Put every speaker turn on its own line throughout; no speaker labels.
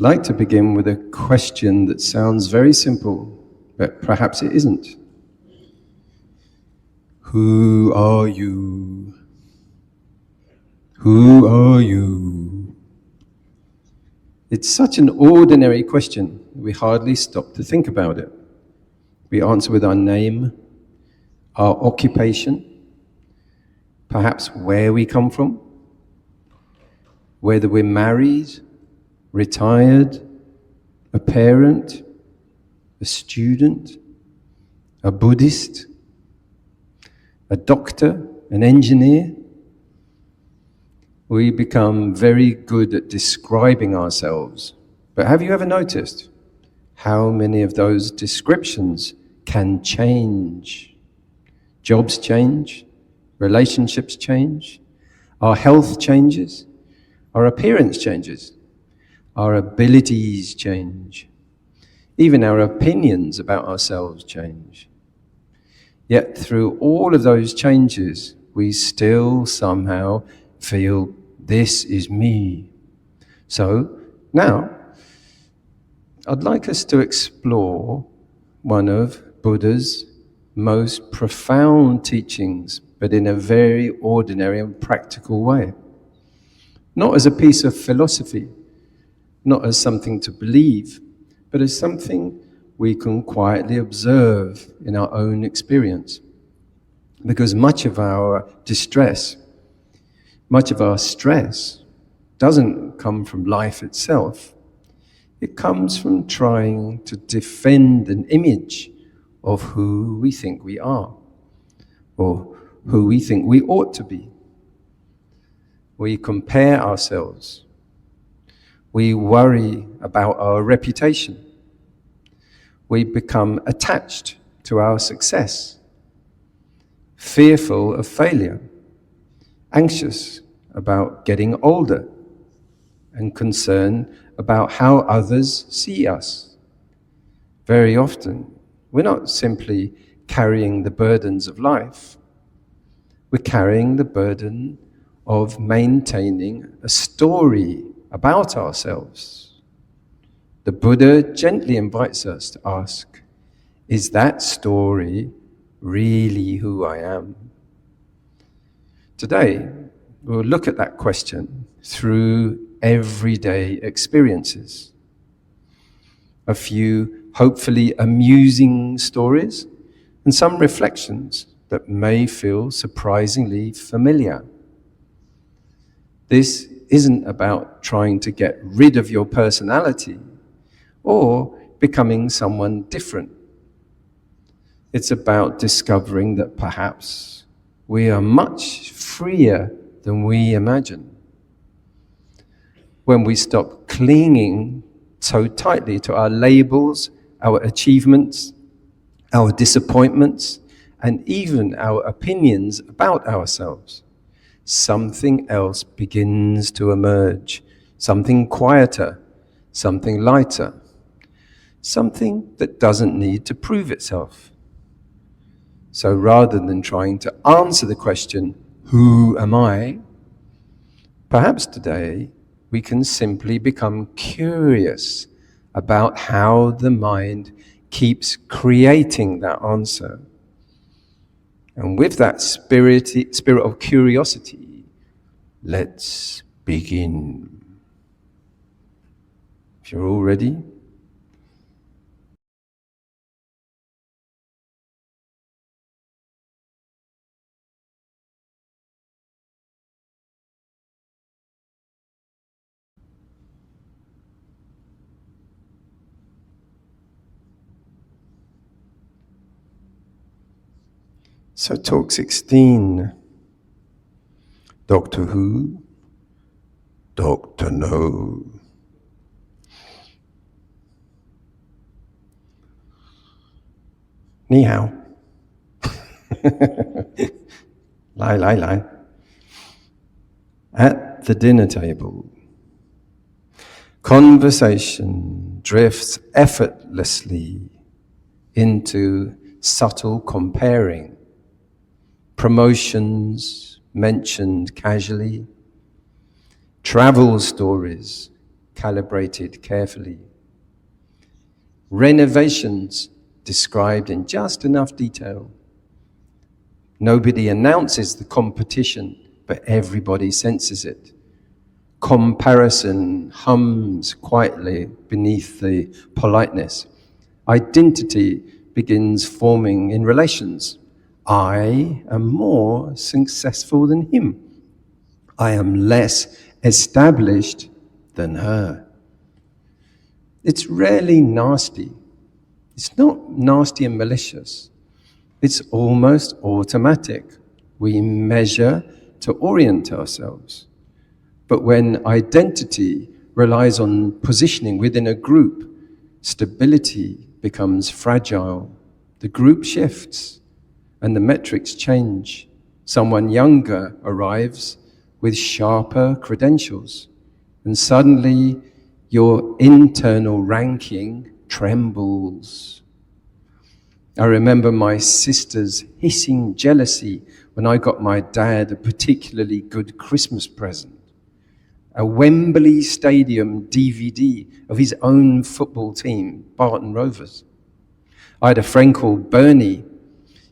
like to begin with a question that sounds very simple, but perhaps it isn't. Who are you? Who are you? It's such an ordinary question, we hardly stop to think about it. We answer with our name, our occupation, perhaps where we come from, whether we're married, retired, a parent, a student, a Buddhist, a doctor, an engineer. We become very good at describing ourselves. But have you ever noticed how many of those descriptions can change? Jobs change, relationships change, our health changes, our appearance changes, our abilities change, even our opinions about ourselves change. Yet through all of those changes, we still somehow feel, this is me. So now, I'd like us to explore one of Buddha's most profound teachings, but in a very ordinary and practical way. Not as a piece of philosophy, not as something to believe, but as something we can quietly observe in our own experience. Because much of our distress, much of our stress doesn't come from life itself. It comes from trying to defend an image of who we think we are, or who we think we ought to be. We compare ourselves. We worry about our reputation. We become attached to our success, fearful of failure, anxious about getting older, and concerned about how others see us. Very often, we're not simply carrying the burdens of life. We're carrying the burden of maintaining a story about ourselves. The Buddha gently invites us to ask, is that story really who I am? Today, we'll look at that question through everyday experiences. A few hopefully amusing stories and some reflections that may feel surprisingly familiar. This isn't about trying to get rid of your personality or becoming someone different. It's about discovering that perhaps we are much freer than we imagine. When we stop clinging so tightly to our labels, our achievements, our disappointments, and even our opinions about ourselves, something else begins to emerge, something quieter, something lighter, something that doesn't need to prove itself. So rather than trying to answer the question, who am I? Perhaps today we can simply become curious about how the mind keeps creating that answer. And with that spirit of curiosity, let's begin. If you're all ready. So talk 16, Doctor Who, Doctor No. Ni hao. Lai. At the dinner table, conversation drifts effortlessly into subtle comparing. Promotions mentioned casually, travel stories calibrated carefully. Renovations described in just enough detail. Nobody announces the competition, but everybody senses it. Comparison hums quietly beneath the politeness. Identity begins forming in relations. I am more successful than him. I am less established than her. It's rarely nasty. It's not nasty and malicious. It's almost automatic. We measure to orient ourselves. But when identity relies on positioning within a group, stability becomes fragile. The group shifts and the metrics change. Someone younger arrives with sharper credentials, and suddenly your internal ranking trembles. I remember my sister's hissing jealousy when I got my dad a particularly good Christmas present. A Wembley Stadium DVD of his own football team, Barton Rovers. I had a friend called Bernie.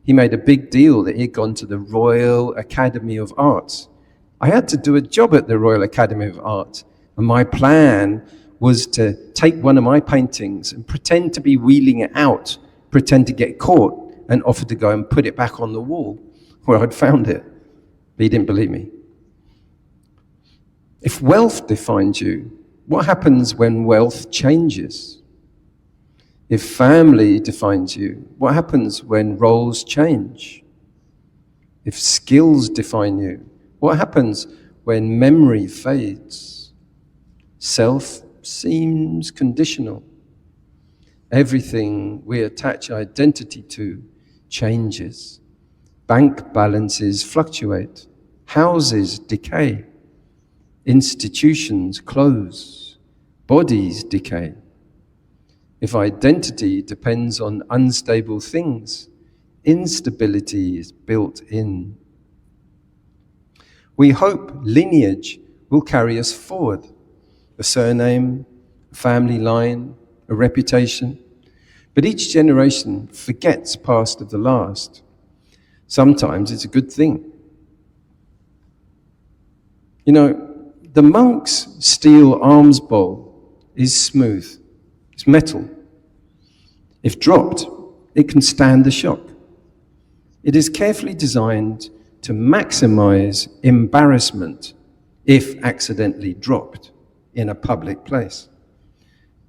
He made a big deal that he'd gone to the Royal Academy of Arts. I had to do a job at the Royal Academy of Arts, and my plan was to take one of my paintings and pretend to be wheeling it out, pretend to get caught, and offer to go and put it back on the wall where I'd found it. But he didn't believe me. If wealth defines you, what happens when wealth changes? If family defines you, what happens when roles change? If skills define you, what happens when memory fades? Self seems conditional. Everything we attach identity to changes. Bank balances fluctuate. Houses decay. Institutions close. Bodies decay. If identity depends on unstable things, instability is built in. We hope lineage will carry us forward. A surname, a family line, a reputation. But each generation forgets past of the last. Sometimes it's a good thing. You know, the monk's steel alms bowl is smooth. It's metal. If dropped, it can stand the shock. It is carefully designed to maximize embarrassment if accidentally dropped in a public place.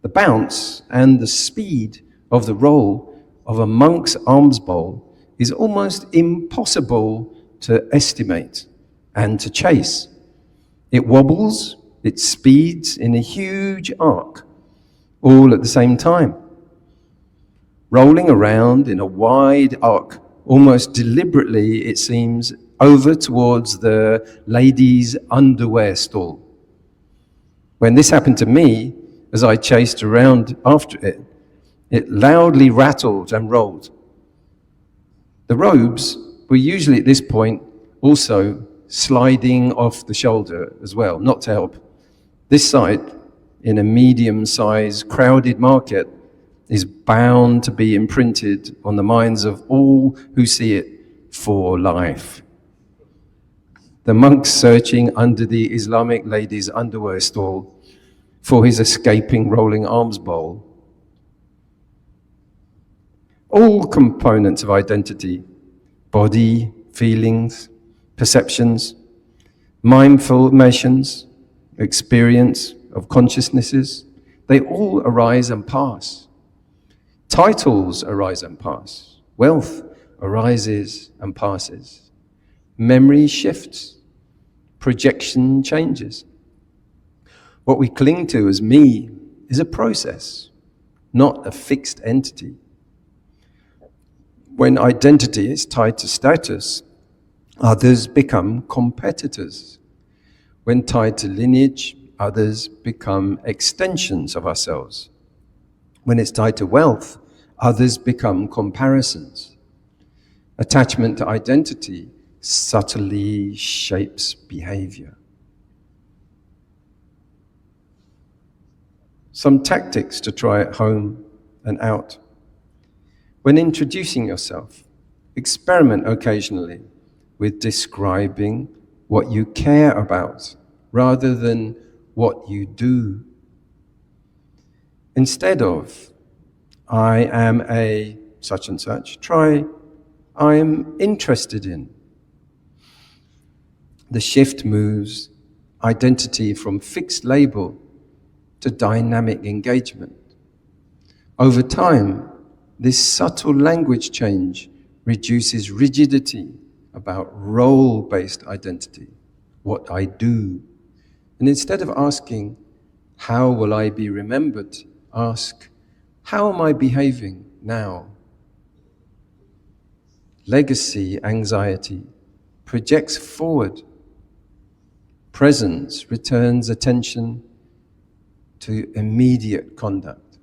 The bounce and the speed of the roll of a monk's alms bowl is almost impossible to estimate and to chase. It wobbles, it speeds in a huge arc, all at the same time. Rolling around in a wide arc, almost deliberately, it seems, over towards the ladies' underwear stall. When this happened to me, as I chased around after it, it loudly rattled and rolled. The robes were usually at this point also sliding off the shoulder as well, not to help. This sight, in a medium-sized, crowded market, is bound to be imprinted on the minds of all who see it for life. The monk searching under the Islamic lady's underwear stall for his escaping rolling alms bowl. All components of identity, body, feelings, perceptions, mindful emotions, experience of consciousnesses, they all arise and pass. Titles arise and pass. Wealth arises and passes. Memory shifts. Projection changes. What we cling to as me is a process, not a fixed entity. When identity is tied to status, others become competitors. When tied to lineage, others become extensions of ourselves. When it's tied to wealth, others become comparisons. Attachment to identity subtly shapes behavior. Some tactics to try at home and out. When introducing yourself, experiment occasionally with describing what you care about rather than what you do. Instead of, I am a such and such, try, I am interested in. The shift moves identity from fixed label to dynamic engagement. Over time, this subtle language change reduces rigidity about role-based identity, what I do. And instead of asking, how will I be remembered, ask, how am I behaving now? Legacy anxiety projects forward. Presence returns attention to immediate conduct.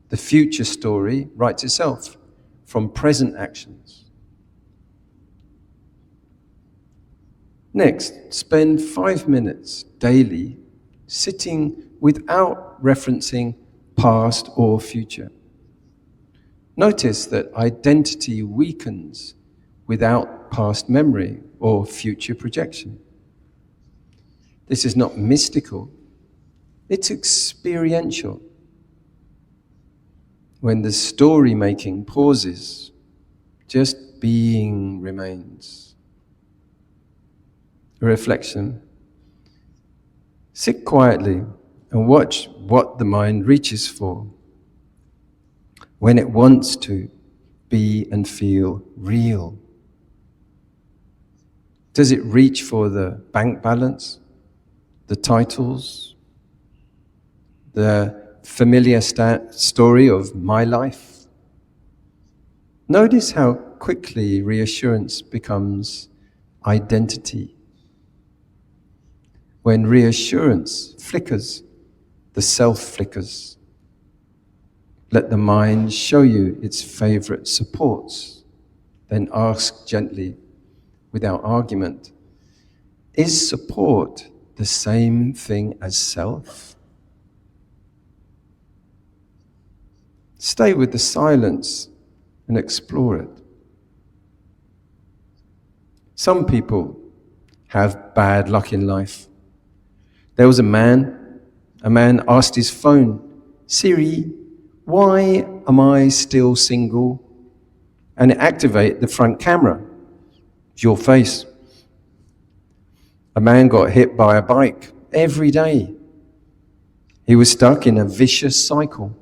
The future story writes itself from present actions. Next, spend 5 minutes daily sitting without referencing past or future. Notice that identity weakens without past memory or future projection. This is not mystical, it's experiential. When the story-making pauses, just being remains. A reflection. Sit quietly and watch what the mind reaches for. When it wants to be and feel real. Does it reach for the bank balance, the titles, the familiar story of my life? Notice how quickly reassurance becomes identity. When reassurance flickers, the self flickers. Let the mind show you its favorite supports. Then ask gently, without argument, is support the same thing as self? Stay with the silence and explore it. Some people have bad luck in life. There was a man asked his phone, Siri, why am I still single? And it activated the front camera. It's your face. A man got hit by a bike every day. He was stuck in a vicious cycle.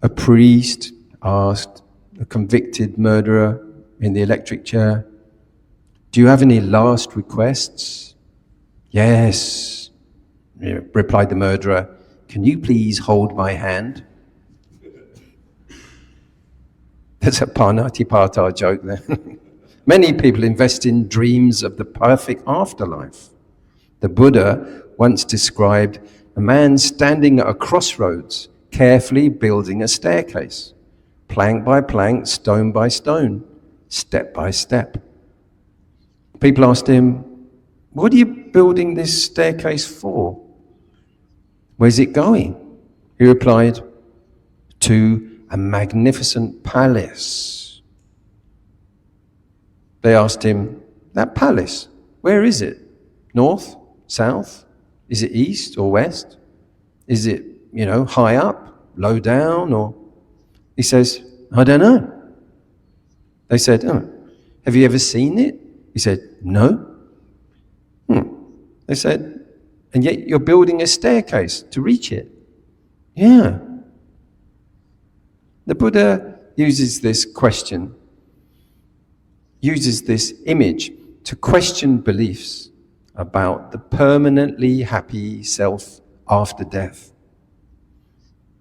A priest asked a convicted murderer in the electric chair, do you have any last requests? Yes, replied the murderer. Can you please hold my hand? There's a Panatipata joke there. Many people invest in dreams of the perfect afterlife. The Buddha once described a man standing at a crossroads, carefully building a staircase, plank by plank, stone by stone, step by step. People asked him, what are you building this staircase for? Where's it going? He replied, to a magnificent palace. They asked him, that palace, where is it? North? South? Is it east or west? Is it, high up, low down, or? He says, I don't know. They said, oh, have you ever seen it? He said, no. They said, and yet you're building a staircase to reach it. Yeah. The Buddha uses this image to question beliefs about the permanently happy self after death.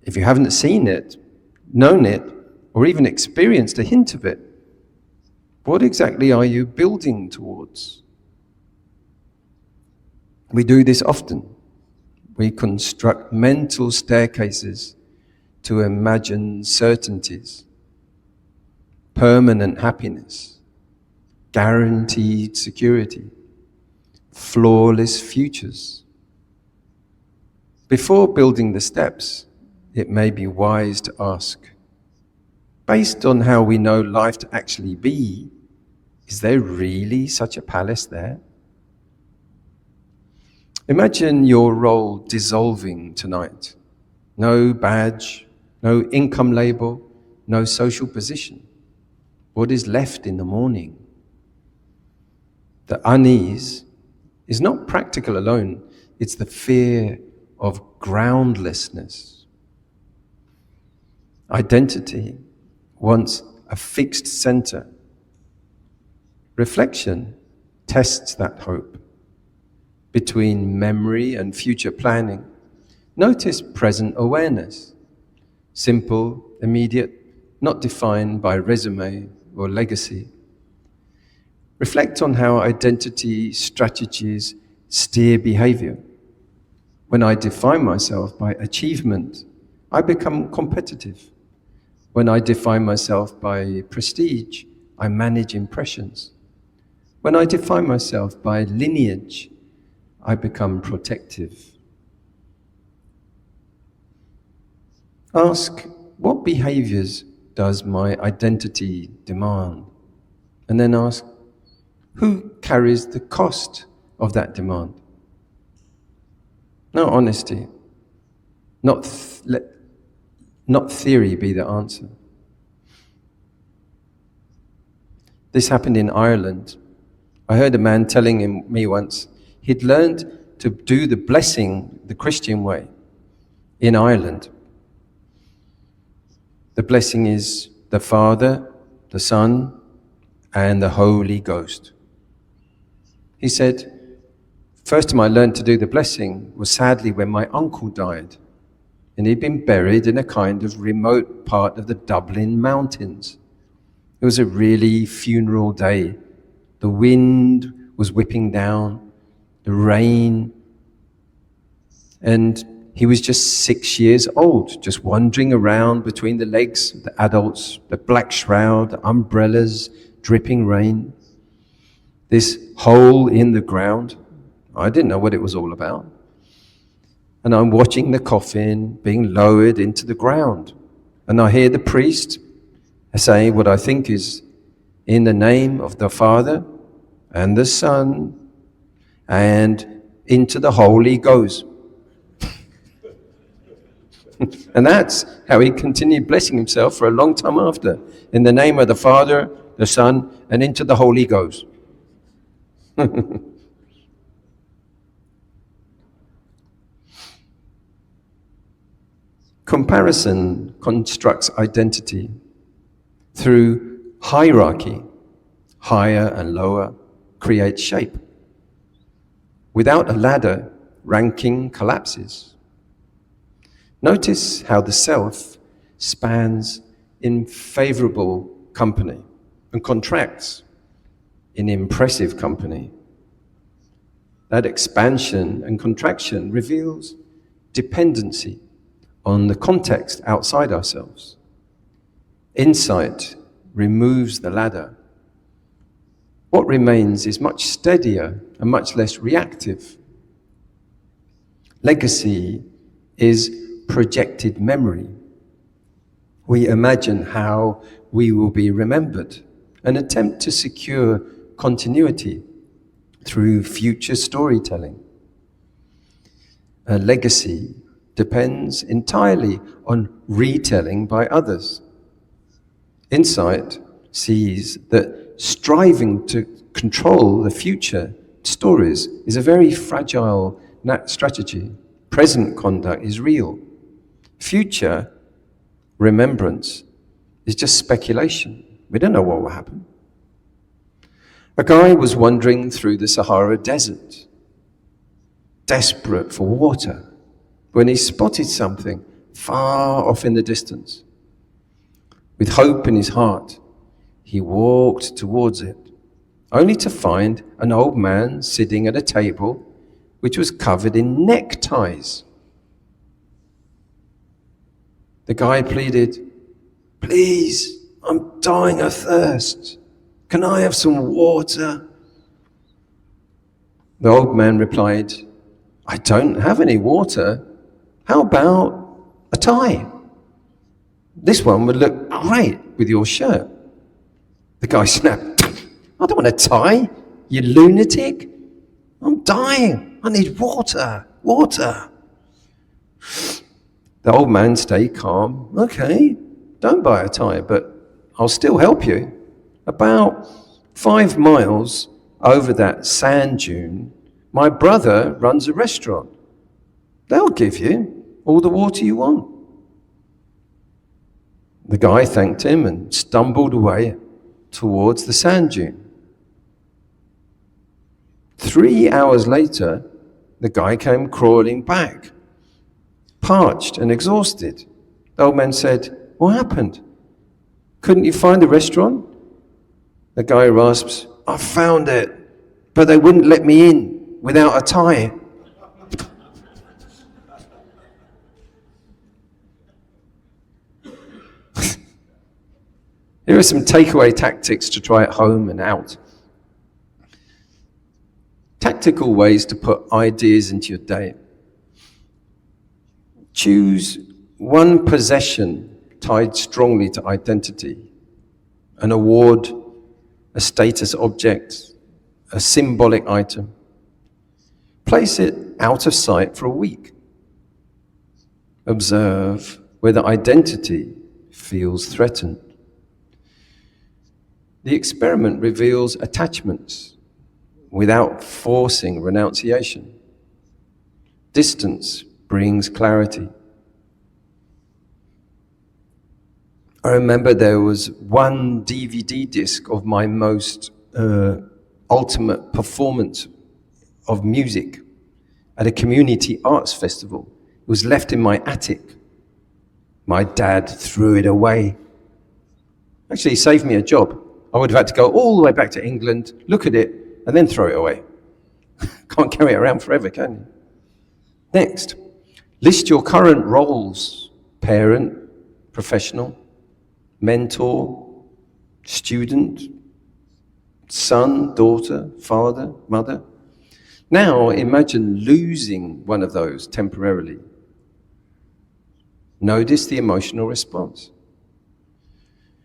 If you haven't seen it, known it, or even experienced a hint of it, what exactly are you building towards? We do this often. We construct mental staircases to imagine certainties, permanent happiness, guaranteed security, flawless futures, Before building the steps, it may be wise to ask, based on how we know life to actually be, is there really such a palace there? Imagine your role dissolving tonight. No badge, no income label, no social position. What is left in the morning? The unease is not practical alone, it's the fear of groundlessness. Identity wants a fixed center. Reflection tests that hope. Between memory and future planning, notice present awareness. Simple, immediate, not defined by resume or legacy. Reflect on how identity strategies steer behavior. When I define myself by achievement, I become competitive. When I define myself by prestige, I manage impressions. When I define myself by lineage, I become protective. Ask, what behaviors does my identity demand? And then ask, who carries the cost of that demand? No honesty, not theory be the answer. This happened in Ireland. I heard a man telling me once he'd learned to do the blessing the Christian way in Ireland. The blessing is the Father, the Son, and the Holy Ghost. He said, first time I learned to do the blessing was sadly when my uncle died, and he'd been buried in a kind of remote part of the Dublin mountains. It was a really funeral day. The wind was whipping down, the rain, and he was just 6 years old, just wandering around between the legs of the adults, the black shroud, the umbrellas, dripping rain. This hole in the ground, I didn't know what it was all about. And I'm watching the coffin being lowered into the ground. And I hear the priest say what I think is, in the name of the Father and the Son, and into the hole he goes. And that's how he continued blessing himself for a long time after. In the name of the Father, the Son, and into the hole he goes. Comparison constructs identity through hierarchy. Higher and lower create shape. Without a ladder, ranking collapses. Notice how the self spans in favorable company and contracts in impressive company. That expansion and contraction reveals dependency on the context outside ourselves. Insight removes the ladder. What remains is much steadier and much less reactive. Legacy is projected memory. We imagine how we will be remembered and attempt to secure continuity through future storytelling. A legacy depends entirely on retelling by others. Insight sees that striving to control the future stories is a very fragile strategy. Present conduct is real. Future remembrance is just speculation. We don't know what will happen. A guy was wandering through the Sahara Desert, desperate for water, when he spotted something far off in the distance. With hope in his heart, he walked towards it, only to find an old man sitting at a table which was covered in neckties. The guy pleaded, "Please, I'm dying of thirst. Can I have some water?" The old man replied, "I don't have any water, How about a tie? This one would look great with your shirt. The guy snapped, I don't want a tie, you lunatic. I'm dying. I need water. Water. The old man stayed calm. Okay, don't buy a tie, but I'll still help you. About 5 miles over that sand dune, my brother runs a restaurant. They'll give you all the water you want. The guy thanked him and stumbled away towards the sand dune. 3 hours later, the guy came crawling back, parched and exhausted. The old man said, what happened? Couldn't you find the restaurant? The guy rasps, I found it, but they wouldn't let me in without a tie. Here are some takeaway tactics to try at home and out. Tactical ways to put ideas into your day. Choose one possession tied strongly to identity, an award, a status object, a symbolic item. Place it out of sight for a week. Observe whether identity feels threatened. The experiment reveals attachments without forcing renunciation. Distance brings clarity. I remember there was one DVD disc of my most ultimate performance of music at a community arts festival. It was left in my attic. My dad threw it away. Actually, he saved me a job. I would have had to go all the way back to England, look at it, and then throw it away. Can't carry it around forever, can you? Next, list your current roles: parent, professional, mentor, student, son, daughter, father, mother. Now imagine losing one of those temporarily. Notice the emotional response.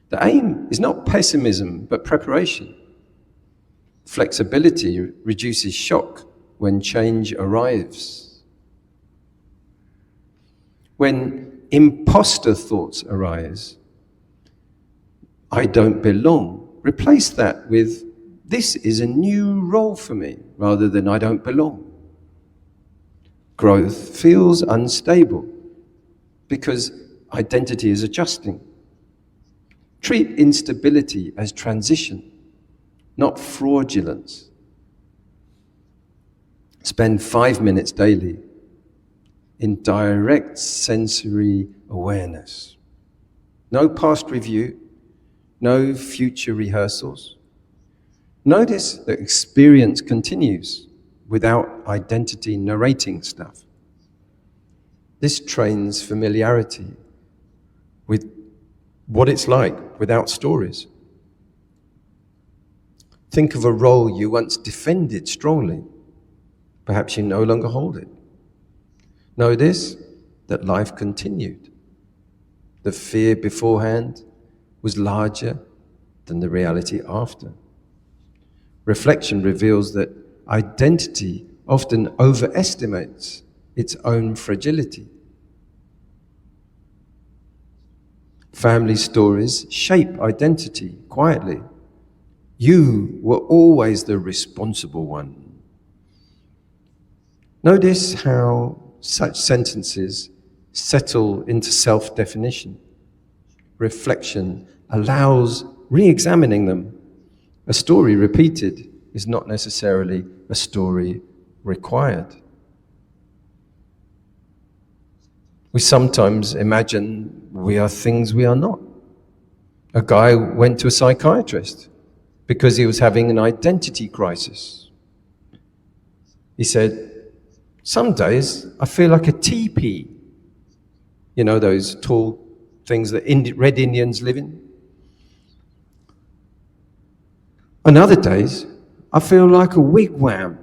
The aim is not pessimism, but preparation. Flexibility reduces shock when change arrives. When imposter thoughts arise, I don't belong, replace that with, this is a new role for me, rather than I don't belong. Growth feels unstable because identity is adjusting. Treat instability as transition, not fraudulence. Spend 5 minutes daily in direct sensory awareness. No past review, no future rehearsals. Notice that experience continues without identity narrating stuff. This trains familiarity with what it's like without stories. Think of a role you once defended strongly. Perhaps you no longer hold it. Notice that life continued. The fear beforehand was larger than the reality after. Reflection reveals that identity often overestimates its own fragility. Family stories shape identity quietly. You were always the responsible one. Notice how such sentences settle into self-definition. Reflection allows re-examining them. A story repeated is not necessarily a story required. We sometimes imagine we are things we are not. A guy went to a psychiatrist because he was having an identity crisis. He said, some days I feel like a teepee. You know, those tall things that Red Indians live in? On other days, I feel like a wigwam.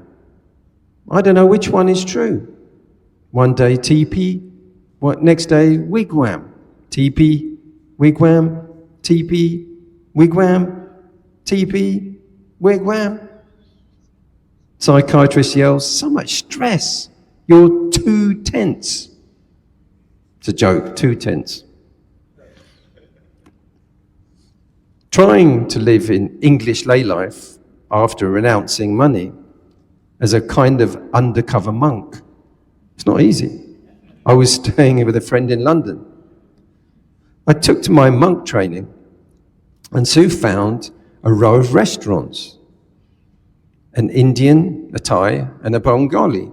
I don't know which one is true. One day teepee, What, next day, wigwam, teepee, wigwam, teepee, wigwam, teepee, wigwam. Psychiatrist yells, so much stress, you're too tense. It's a joke, too tense. Trying to live in English lay life after renouncing money as a kind of undercover monk. It's not easy. I was staying with a friend in London. I took to my monk training and soon found a row of restaurants, an Indian, a Thai, and a Bengali.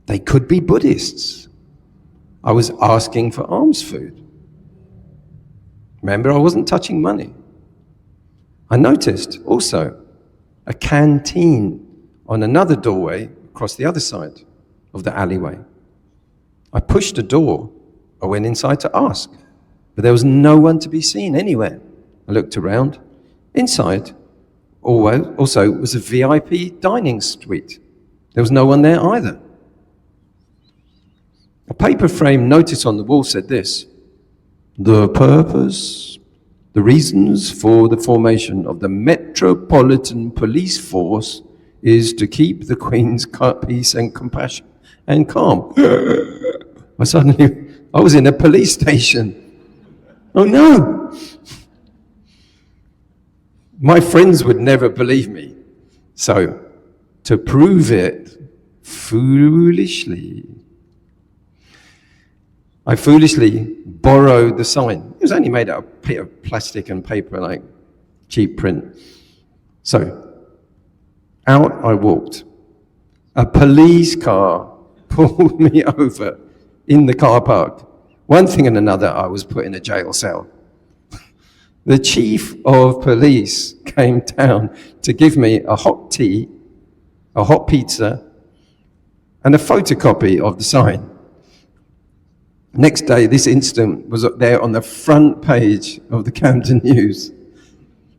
They could be Buddhists. I was asking for alms food. Remember, I wasn't touching money. I noticed also a canteen on another doorway across the other side of the alleyway. I pushed a door. I went inside to ask, but there was no one to be seen anywhere. I looked around. Inside also was a VIP dining suite. There was no one there either. A paper frame notice on the wall said this: the purpose, the reasons for the formation of the Metropolitan Police Force is to keep the Queen's peace and compassion and calm. I was in a police station. Oh no! My friends would never believe me. So, to prove it, I foolishly borrowed the sign. It was only made out of plastic and paper, like cheap print. So, out I walked. A police car pulled me over in the car park. One thing and another, I was put in a jail cell. The chief of police came down to give me a hot tea, a hot pizza, and a photocopy of the sign. Next day, this incident was up there on the front page of the Camden News.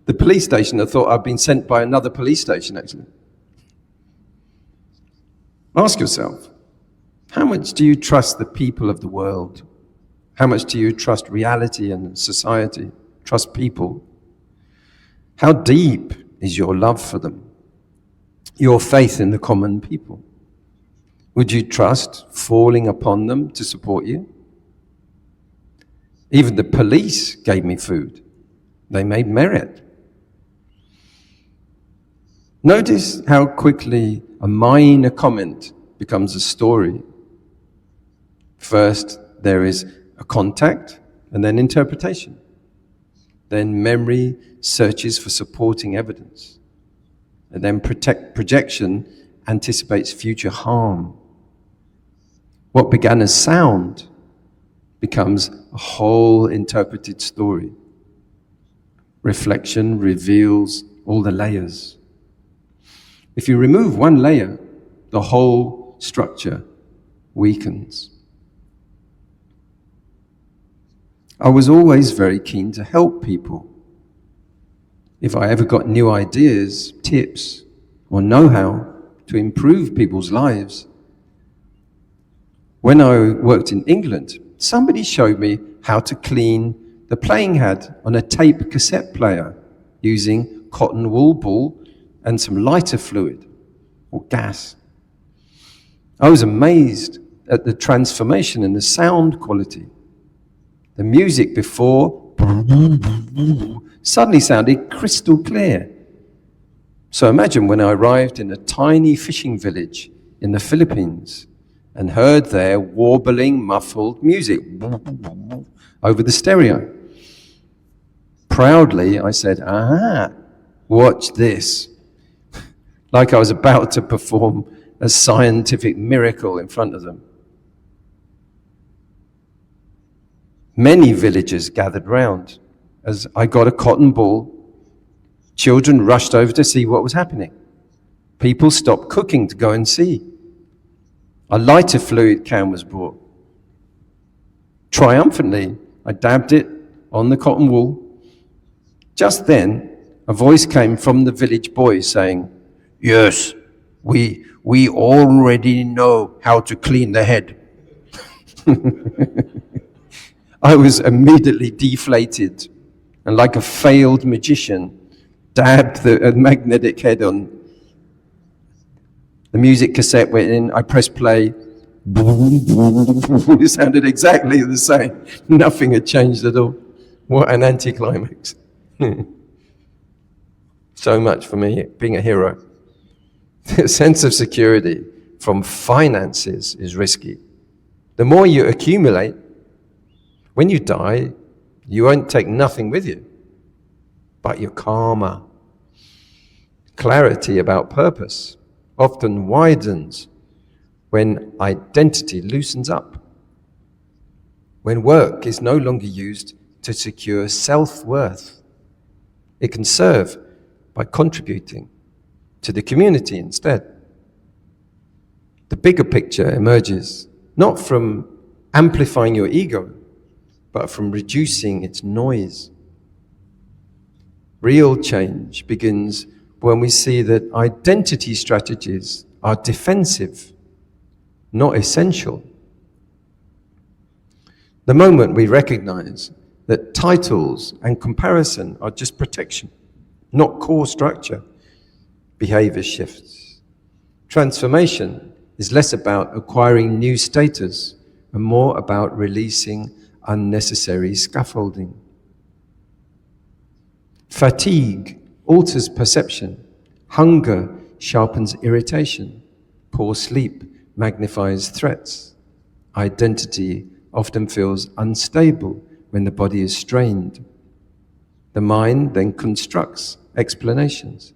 The police station had thought I'd been sent by another police station, actually. Ask yourself, how much do you trust the people of the world? How much do you trust reality and society? Trust people? How deep is your love for them? Your faith in the common people? Would you trust falling upon them to support you? Even the police gave me food. They made merit. Notice how quickly a minor comment becomes a story. First, there is a contact, and then interpretation. Then memory searches for supporting evidence. And then projection anticipates future harm. What began as sound becomes a whole interpreted story. Reflection reveals all the layers. If you remove one layer, the whole structure weakens. I was always very keen to help people. If I ever got new ideas, tips, or know-how to improve people's lives. When I worked in England, somebody showed me how to clean the playing head on a tape cassette player using cotton wool ball and some lighter fluid or gas. I was amazed at the transformation in the sound quality. The music before suddenly sounded crystal clear. So imagine when I arrived in a tiny fishing village in the Philippines and heard their warbling, muffled music over the stereo. Proudly, I said, "Aha, watch this." Like I was about to perform a scientific miracle in front of them. Many villagers gathered round. As I got a cotton ball, children rushed over to see what was happening. People stopped cooking to go and see. A lighter fluid can was brought. Triumphantly, I dabbed it on the cotton wool. Just then, a voice came from the village boys saying, "Yes, we already know how to clean the head." I was immediately deflated and, like a failed magician, dabbed the magnetic head on. The music cassette went in, I pressed play. It sounded exactly the same. Nothing had changed at all. What an anticlimax. So much for me being a hero. The sense of security from finances is risky. The more you accumulate, when you die, you won't take nothing with you but your karma. Clarity about purpose often widens when identity loosens up, when work is no longer used to secure self-worth. It can serve by contributing to the community instead. The bigger picture emerges not from amplifying your ego, but from reducing its noise. Real change begins when we see that identity strategies are defensive, not essential. The moment we recognize that titles and comparison are just protection, not core structure, behavior shifts. Transformation is less about acquiring new status and more about releasing unnecessary scaffolding. Fatigue alters perception. Hunger sharpens irritation. Poor sleep magnifies threats. Identity often feels unstable when the body is strained. The mind then constructs explanations.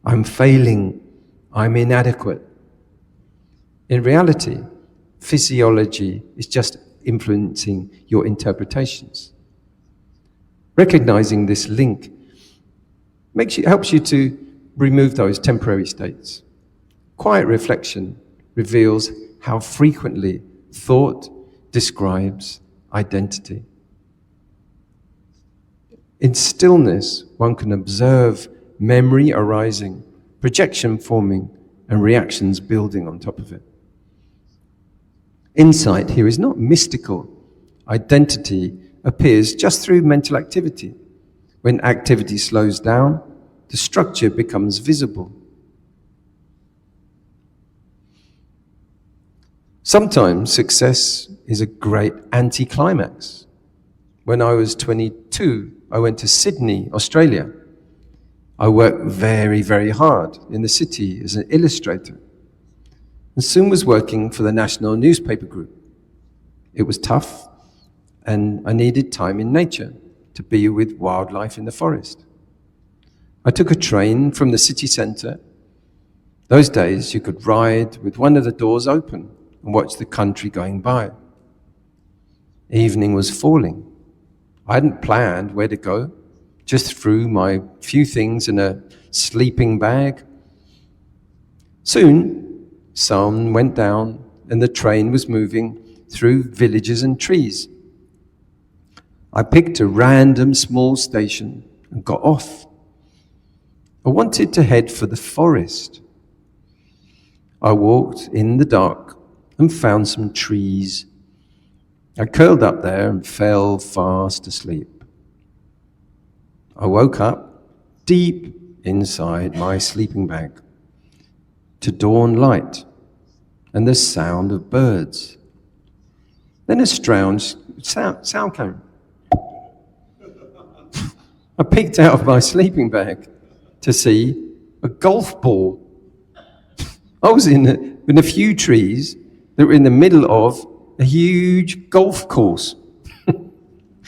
I'm failing. I'm inadequate. In reality, physiology is just influencing your interpretations. Recognizing this link helps you to remove those temporary states. Quiet reflection reveals how frequently thought describes identity. In stillness, one can observe memory arising, projection forming, and reactions building on top of it. Insight here is not mystical. Identity appears just through mental activity. When activity slows down, the structure becomes visible. Sometimes success is a great anticlimax. When I was 22, I went to Sydney, Australia. I worked very, very hard in the city as an illustrator, and soon was working for the national newspaper group. It was tough, and I needed time in nature to be with wildlife in the forest. I took a train from the city centre. Those days you could ride with one of the doors open and watch the country going by. Evening was falling. I hadn't planned where to go, just threw my few things in a sleeping bag. Soon, sun went down and the train was moving through villages and trees. I picked a random small station and got off. I wanted to head for the forest. I walked in the dark and found some trees. I curled up there and fell fast asleep. I woke up deep inside my sleeping bag to dawn light and the sound of birds. Then a strange sound came. I peeked out of my sleeping bag to see a golf ball. I was in a few trees that were in the middle of a huge golf course.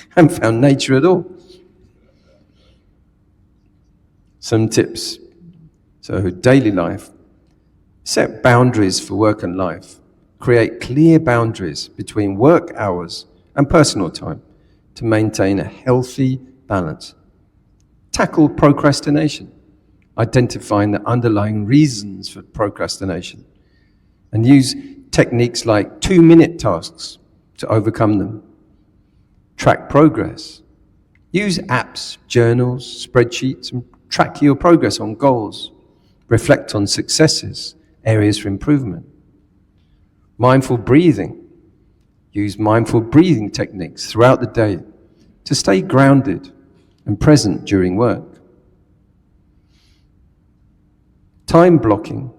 Hadn't found nature at all. Some tips. So, daily life. Set boundaries for work and life. Create clear boundaries between work hours and personal time to maintain a healthy balance. Tackle procrastination, identifying the underlying reasons for procrastination, and use techniques like 2-minute tasks to overcome them. Track progress. Use apps, journals, spreadsheets, and track your progress on goals. Reflect on successes, areas for improvement. Mindful breathing. Use mindful breathing techniques throughout the day to stay grounded and present during work. Time blocking.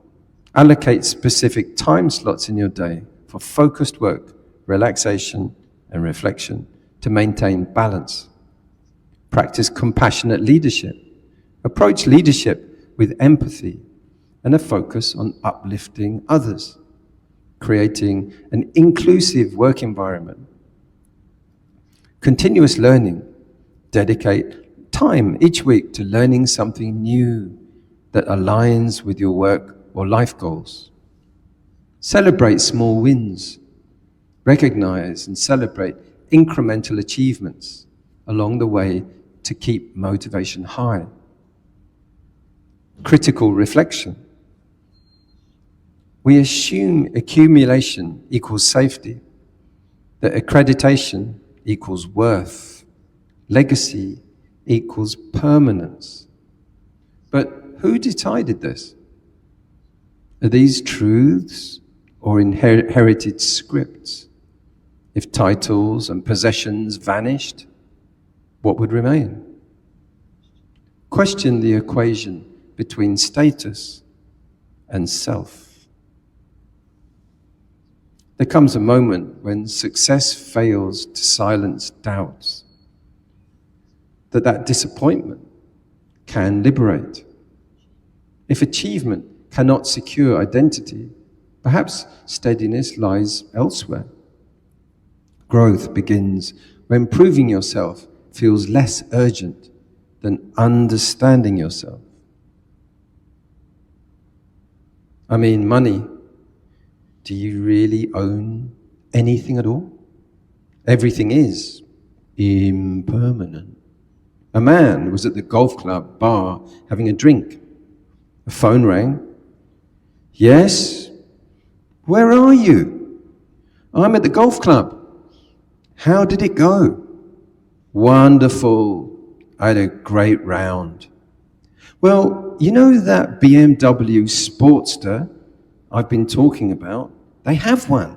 Allocate specific time slots in your day for focused work, relaxation, and reflection to maintain balance. Practice compassionate leadership. Approach leadership with empathy and a focus on uplifting others, creating an inclusive work environment. Continuous learning. Dedicate time each week to learning something new that aligns with your work or life goals. Celebrate small wins. Recognize and celebrate incremental achievements along the way to keep motivation high. Critical reflection. We assume accumulation equals safety, that accreditation equals worth, legacy equals permanence. But who decided this? Are these truths or inherited scripts? If titles and possessions vanished, what would remain? Question the equation between status and self. There comes a moment when success fails to silence doubts, that disappointment can liberate. If achievement cannot secure identity, perhaps steadiness lies elsewhere. Growth begins when proving yourself feels less urgent than understanding yourself. I mean, money. Do you really own anything at all? Everything is impermanent. A man was at the golf club bar having a drink. A phone rang. Yes? Where are you? I'm at the golf club. How did it go? Wonderful. I had a great round. Well, you know that BMW Sportster I've been talking about? They have one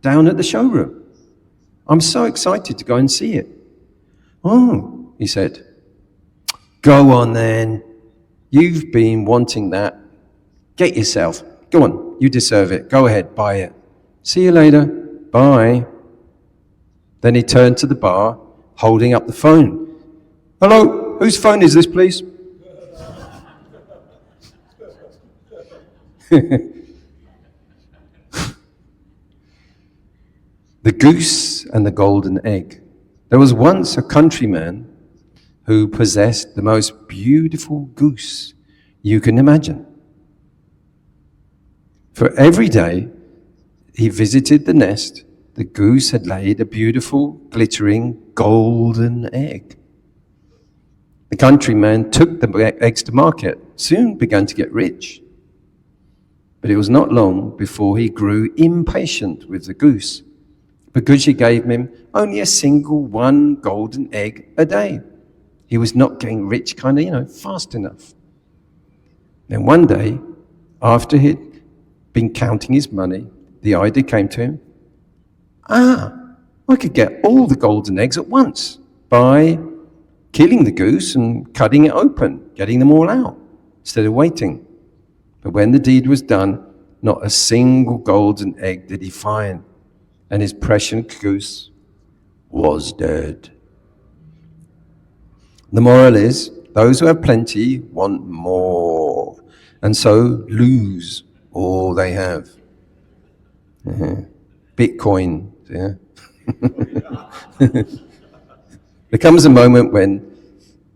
down at the showroom. I'm so excited to go and see it. Oh, he said. Go on then. You've been wanting that. Get yourself. Go on, you deserve it. Go ahead, buy it. See you later. Bye. Then he turned to the bar, holding up the phone. Hello, whose phone is this, please? The goose and the golden egg. There was once a countryman who possessed the most beautiful goose you can imagine. For every day he visited the nest, the goose had laid a beautiful, glittering, golden egg. The countryman took the eggs to market, soon began to get rich. But it was not long before he grew impatient with the goose, because she gave him only a single one golden egg a day. He was not getting rich fast enough. Then one day, after he'd been counting his money, the idea came to him, I could get all the golden eggs at once by killing the goose and cutting it open, getting them all out, instead of waiting. But when the deed was done, not a single golden egg did he find, and his precious goose was dead. The moral is, those who have plenty want more, and so lose all they have. Bitcoin, yeah. There comes a moment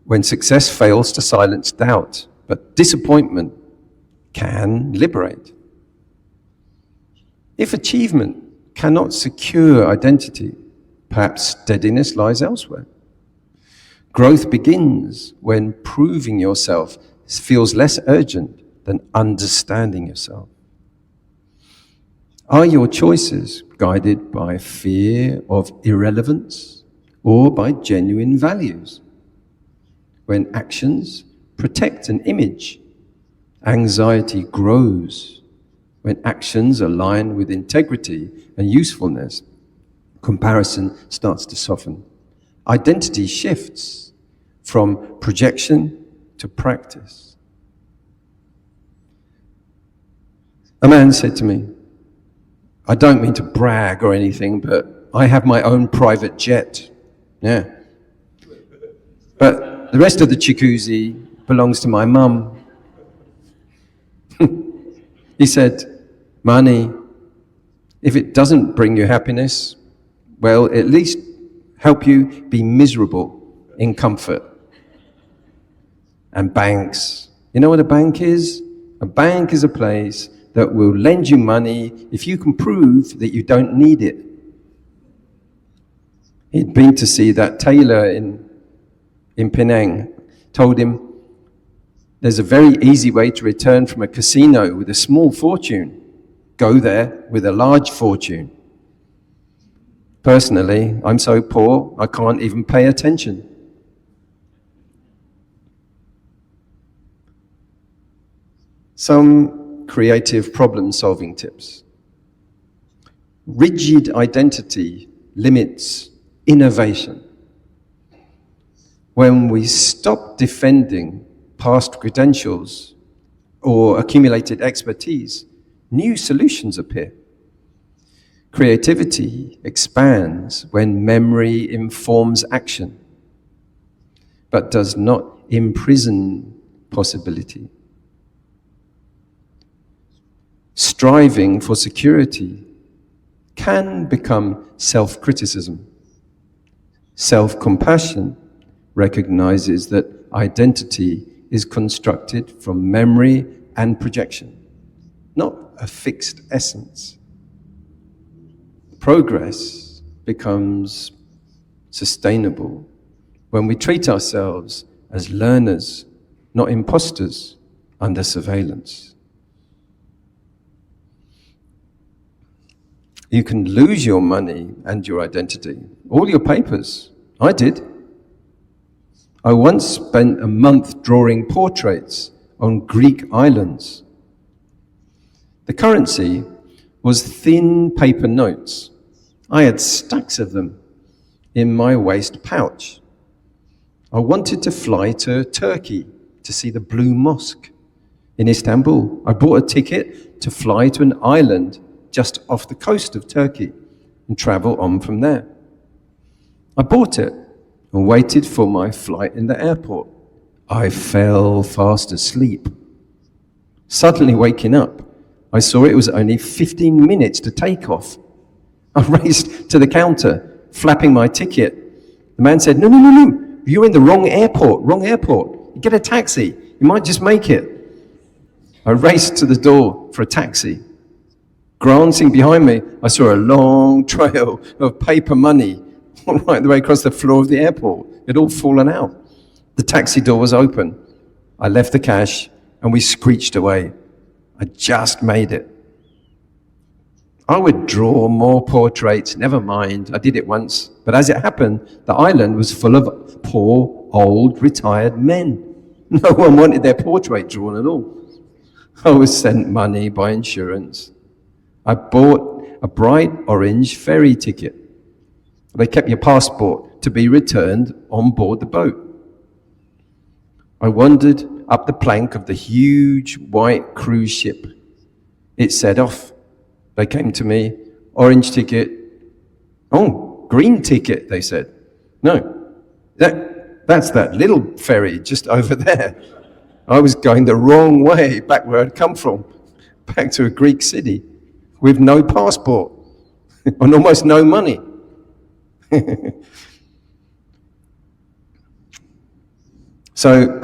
when success fails to silence doubt, but disappointment can liberate. If achievement cannot secure identity, perhaps steadiness lies elsewhere. Growth begins when proving yourself feels less urgent than understanding yourself. Are your choices guided by fear of irrelevance or by genuine values? When actions protect an image, anxiety grows. When actions align with integrity and usefulness, Comparison starts to soften. Identity shifts from projection to practice. A man said to me, I don't mean to brag or anything, but I have my own private jet. Yeah. But the rest of the jacuzzi belongs to my mum. He said, money, if it doesn't bring you happiness, well, at least help you be miserable in comfort. And banks, you know what a bank is? A bank is a place that will lend you money if you can prove that you don't need it. He'd been to see that tailor in Penang, told him, there's a very easy way to return from a casino with a small fortune. Go there with a large fortune. Personally, I'm so poor, I can't even pay attention. Some creative problem-solving tips. Rigid identity limits innovation. When we stop defending past credentials or accumulated expertise, new solutions appear. Creativity expands when memory informs action, but does not imprison possibility. Striving for security can become self-criticism. Self-compassion recognizes that identity is constructed from memory and projection, not a fixed essence. Progress becomes sustainable when we treat ourselves as learners, not imposters under surveillance. You can lose your money and your identity, all your papers. I did. I once spent a month drawing portraits on Greek islands. The currency was thin paper notes. I had stacks of them in my waist pouch. I wanted to fly to Turkey to see the Blue Mosque in Istanbul. I bought a ticket to fly to an island just off the coast of Turkey and travel on from there. I bought it and waited for my flight in the airport. I fell fast asleep. Suddenly waking up, I saw it was only 15 minutes to take off. I raced to the counter, flapping my ticket. The man said, no, you're in the wrong airport. Get a taxi, you might just make it. I raced to the door for a taxi. Glancing behind me, I saw a long trail of paper money right the way across the floor of the airport. It had all fallen out. The taxi door was open. I left the cash and we screeched away. I just made it. I would draw more portraits, never mind. I did it once. But as it happened, the island was full of poor, old, retired men. No one wanted their portrait drawn at all. I was sent money by insurance. I bought a bright orange ferry ticket. They kept your passport to be returned on board the boat. I wandered up the plank of the huge white cruise ship. It set off. They came to me, orange ticket. Oh, green ticket, they said. No, that's that little ferry just over there. I was going the wrong way, back where I'd come from, back to a Greek city with no passport and almost no money. So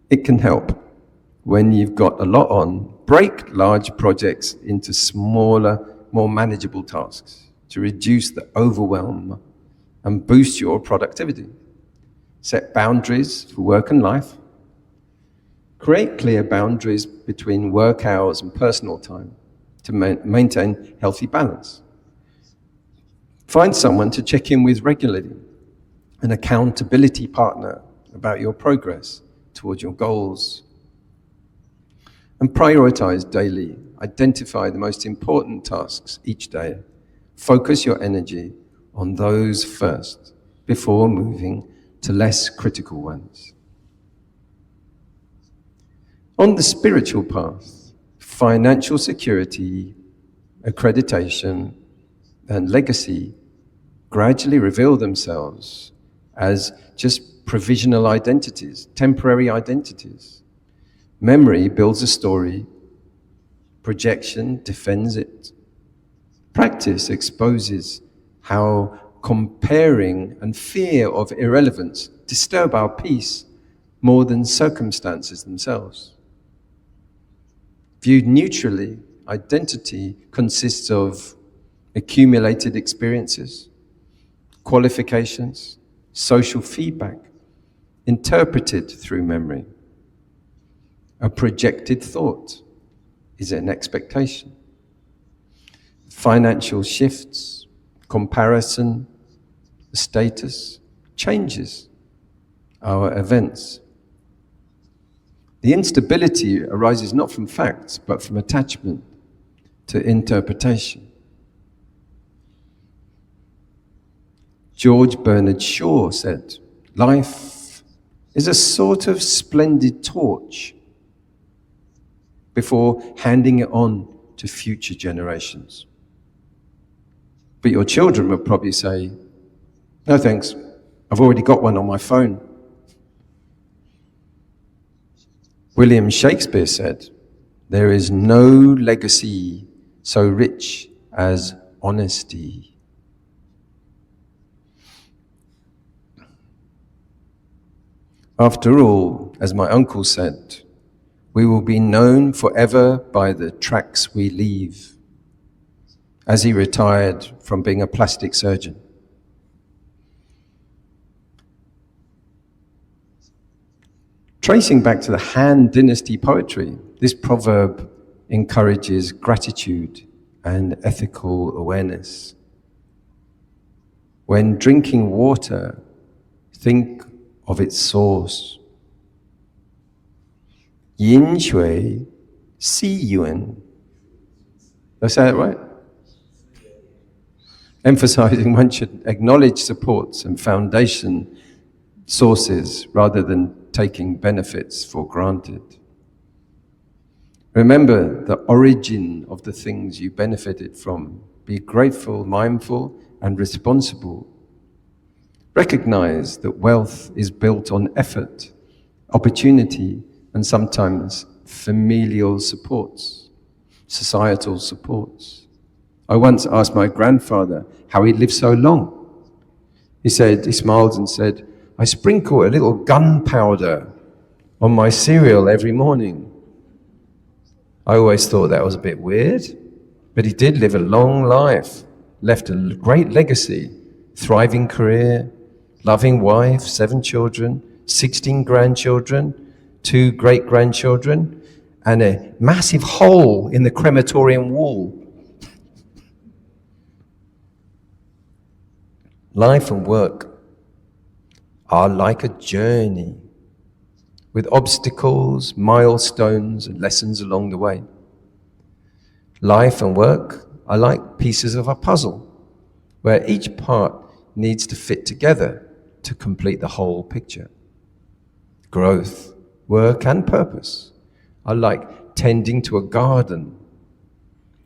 it can help when you've got a lot on, break large projects into smaller, more manageable tasks to reduce the overwhelm and boost your productivity. Set boundaries for work and life. Create clear boundaries between work hours and personal time to maintain healthy balance. Find someone to check in with regularly, an accountability partner about your progress towards your goals. And prioritize daily. Identify the most important tasks each day. Focus your energy on those first before moving to less critical ones. On the spiritual path, financial security, accreditation, and legacy gradually reveal themselves as just provisional identities, temporary identities. Memory builds a story, projection defends it. Practice exposes how comparing and fear of irrelevance disturb our peace more than circumstances themselves. Viewed neutrally, identity consists of accumulated experiences, qualifications, social feedback, interpreted through memory. A projected thought is an expectation. Financial shifts, comparison, status, changes our events. The instability arises not from facts, but from attachment to interpretation. George Bernard Shaw said, "Life is a sort of splendid torch before handing it on to future generations." But your children will probably say, "No thanks, I've already got one on my phone." William Shakespeare said, "There is no legacy so rich as honesty." After all, as my uncle said, we will be known forever by the tracks we leave, as he retired from being a plastic surgeon. Tracing back to the Han Dynasty poetry, this proverb encourages gratitude and ethical awareness. When drinking water, think of its source. 饮水思源. Did I say that right? Emphasizing one should acknowledge supports and foundation sources rather than taking benefits for granted. Remember the origin of the things you benefited from. Be grateful, mindful, and responsible. Recognize that wealth is built on effort, opportunity, and sometimes familial supports, societal supports. I once asked my grandfather how he lived so long. He smiled and said, "I sprinkle a little gunpowder on my cereal every morning." I always thought that was a bit weird, but he did live a long life, left a great legacy, thriving career, loving wife, 7 children, 16 grandchildren, 2 great-grandchildren, and a massive hole in the crematorium wall. Life and work are like a journey with obstacles, milestones, and lessons along the way. Life and work are like pieces of a puzzle, where each part needs to fit together to complete the whole picture. Growth, work, and purpose are like tending to a garden,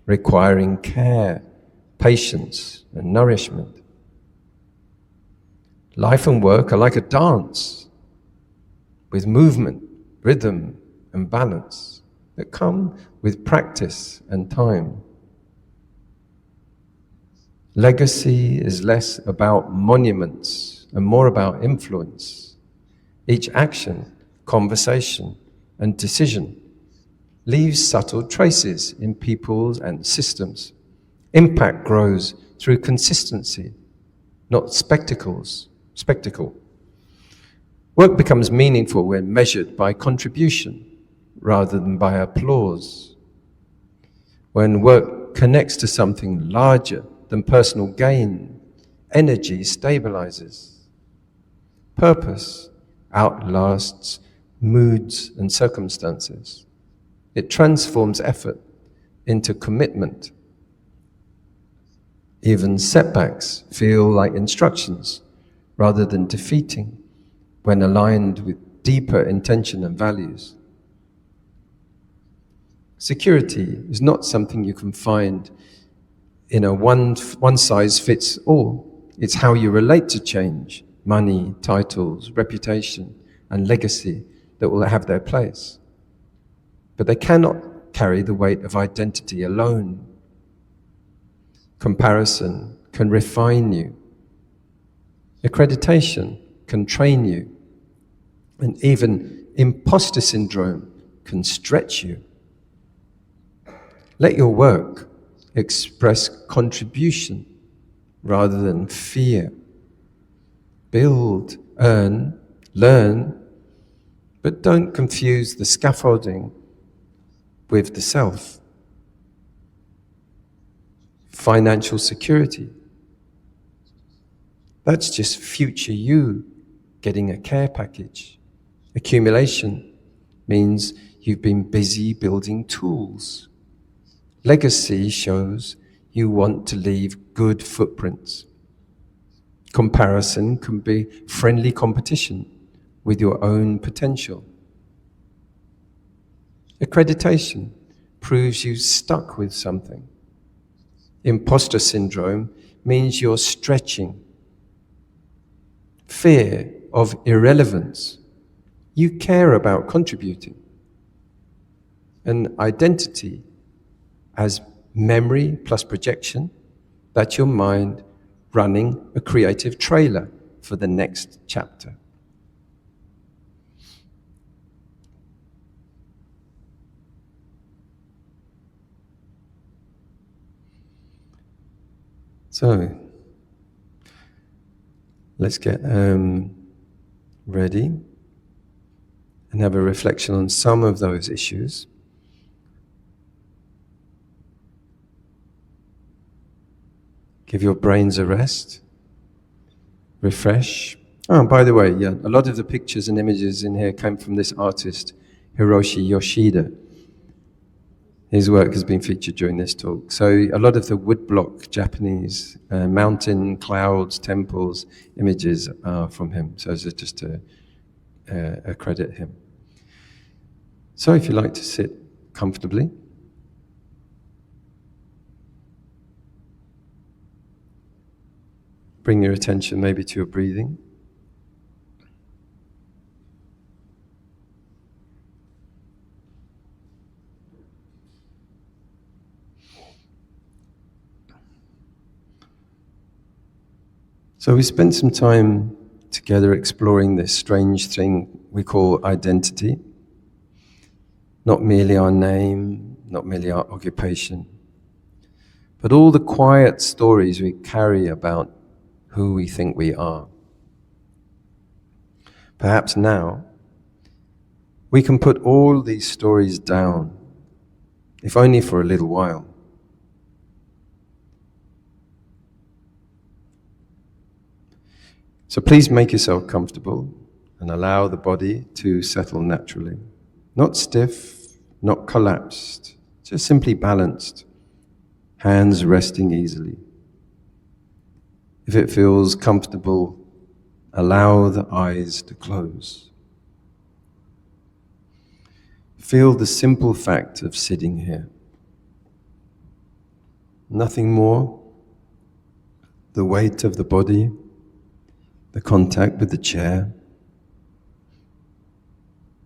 requiring care, patience, and nourishment. Life and work are like a dance, with movement, rhythm, and balance that come with practice and time. Legacy is less about monuments and more about influence. Each action, conversation, and decision leaves subtle traces in people and systems. Impact grows through consistency, not spectacle. Work becomes meaningful when measured by contribution rather than by applause. When work connects to something larger than personal gain, energy stabilizes. Purpose outlasts moods and circumstances. It transforms effort into commitment. Even setbacks feel like instructions rather than defeating when aligned with deeper intention and values. Security is not something you can find in a one-size-fits-all. It's how you relate to change, money, titles, reputation, and legacy that will have their place. But they cannot carry the weight of identity alone. Comparison can refine you. Accreditation can train you. And even imposter syndrome can stretch you. Let your work express contribution rather than fear. Build, earn, learn, but don't confuse the scaffolding with the self. Financial security. That's just future you getting a care package. Accumulation means you've been busy building tools. Legacy shows you want to leave good footprints. Comparison can be friendly competition with your own potential. Accreditation proves you stuck with something. Impostor syndrome means you're stretching. Fear of irrelevance. You care about contributing. And identity as memory plus projection, that's your mind running a creative trailer for the next chapter. So, let's get ready and have a reflection on some of those issues. Give your brains a rest, refresh. Oh, by the way, yeah, a lot of the pictures and images in here came from this artist, Hiroshi Yoshida. His work has been featured during this talk. So a lot of the woodblock Japanese mountain, clouds, temples images are from him. So it's just to credit him. So if you like to sit comfortably, bring your attention maybe to your breathing. So we spent some time together exploring this strange thing we call identity. Not merely our name, not merely our occupation, but all the quiet stories we carry about who we think we are. Perhaps now, we can put all these stories down, if only for a little while. So please make yourself comfortable and allow the body to settle naturally. Not stiff, not collapsed, just simply balanced, hands resting easily. If it feels comfortable, allow the eyes to close. Feel the simple fact of sitting here. Nothing more. The weight of the body, the contact with the chair,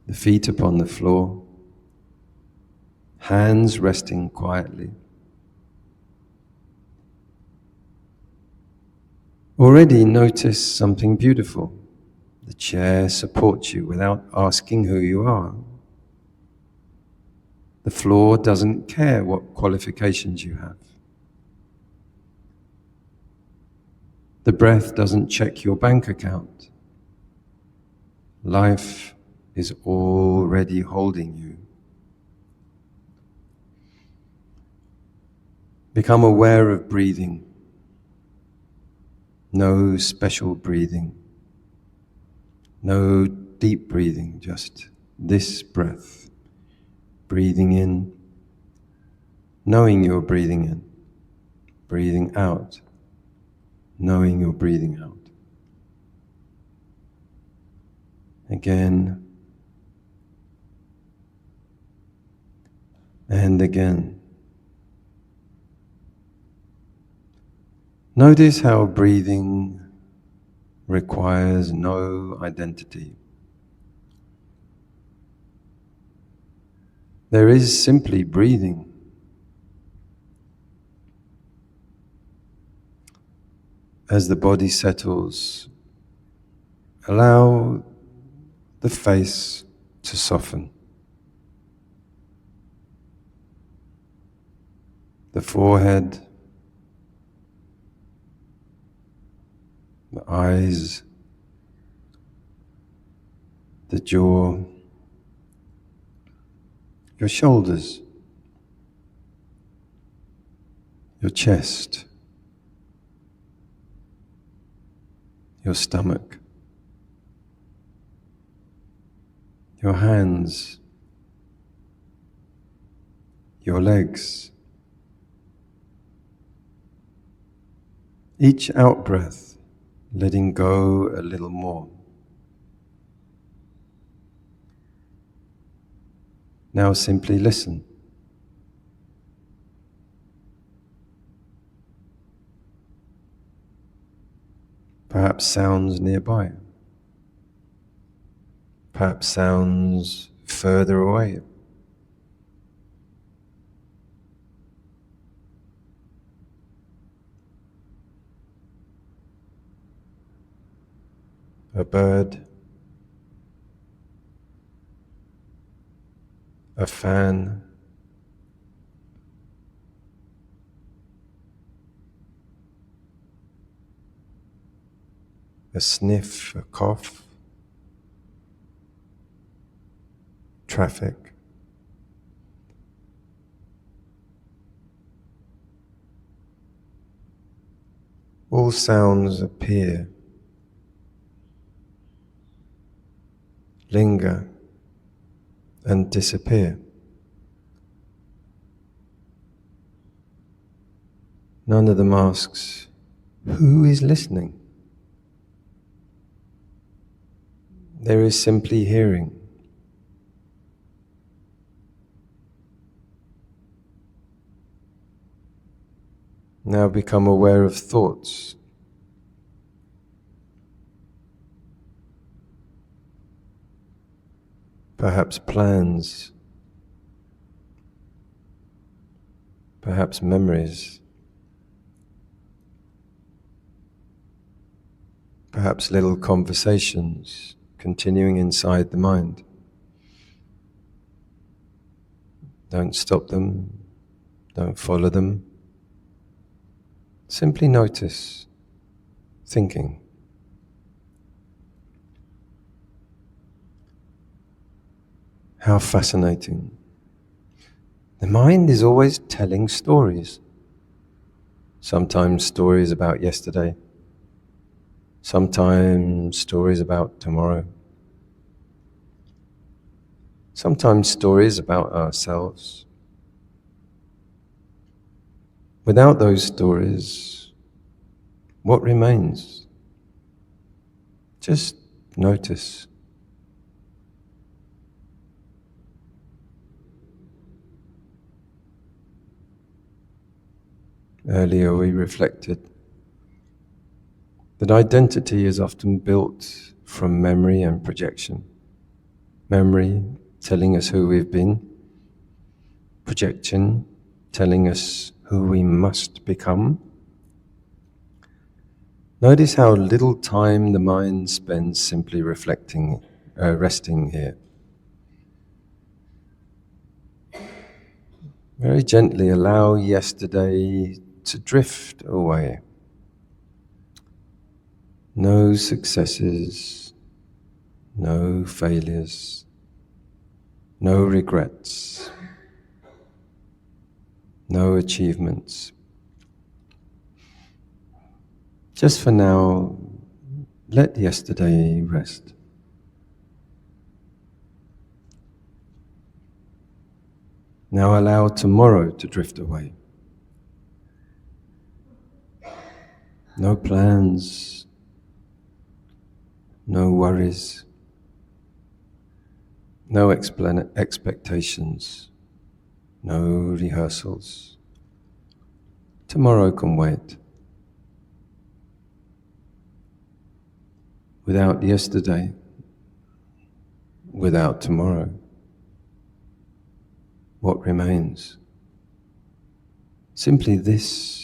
the feet upon the floor, hands resting quietly. Already notice something beautiful. The chair supports you without asking who you are. The floor doesn't care what qualifications you have. The breath doesn't check your bank account. Life is already holding you. Become aware of breathing. No special breathing. No deep breathing, just this breath. Breathing in, knowing you're breathing in. breathing out, knowing you're breathing out. Again and again. Notice how breathing requires no identity. There is simply breathing. As the body settles, allow the face to soften. The forehead, the eyes, the jaw, your shoulders, your chest, your stomach, your hands, your legs. Each out-breath, letting go a little more. Now simply listen. Perhaps sounds nearby. Perhaps sounds further away. A bird, a fan, a sniff, a cough, traffic. All sounds appear, linger, and disappear. None of them asks, who is listening? There is simply hearing. Now become aware of thoughts. Perhaps plans, perhaps memories, perhaps little conversations continuing inside the mind. Don't stop them, don't follow them. Simply notice thinking. How fascinating. The mind is always telling stories. Sometimes stories about yesterday, sometimes stories about tomorrow, sometimes stories about ourselves. Without those stories, what remains? Just notice. Earlier we reflected that identity is often built from memory and projection. Memory telling us who we've been, projection telling us who we must become. Notice how little time the mind spends simply resting here. Very gently allow yesterday to drift away. No successes, no failures, no regrets, no achievements. Just for now, let yesterday rest. Now allow tomorrow to drift away. No plans, no worries, no expectations, no rehearsals. Tomorrow can wait. Without yesterday, without tomorrow, what remains? Simply this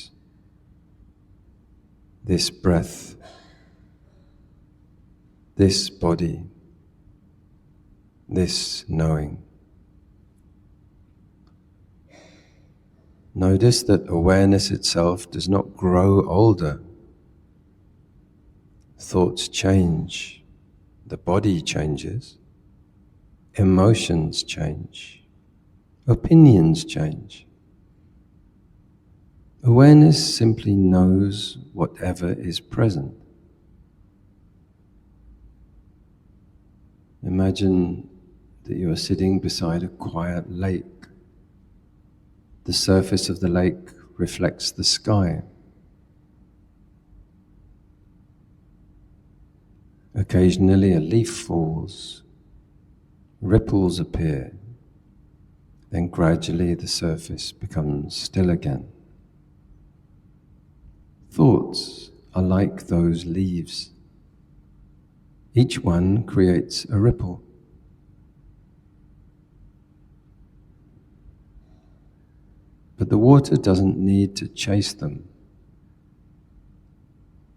breath, this body, this knowing. Notice that awareness itself does not grow older. Thoughts change, the body changes, emotions change, opinions change. Awareness simply knows whatever is present. Imagine that you are sitting beside a quiet lake. The surface of the lake reflects the sky. Occasionally a leaf falls, ripples appear, then gradually the surface becomes still again. Thoughts are like those leaves. Each one creates a ripple. But the water doesn't need to chase them,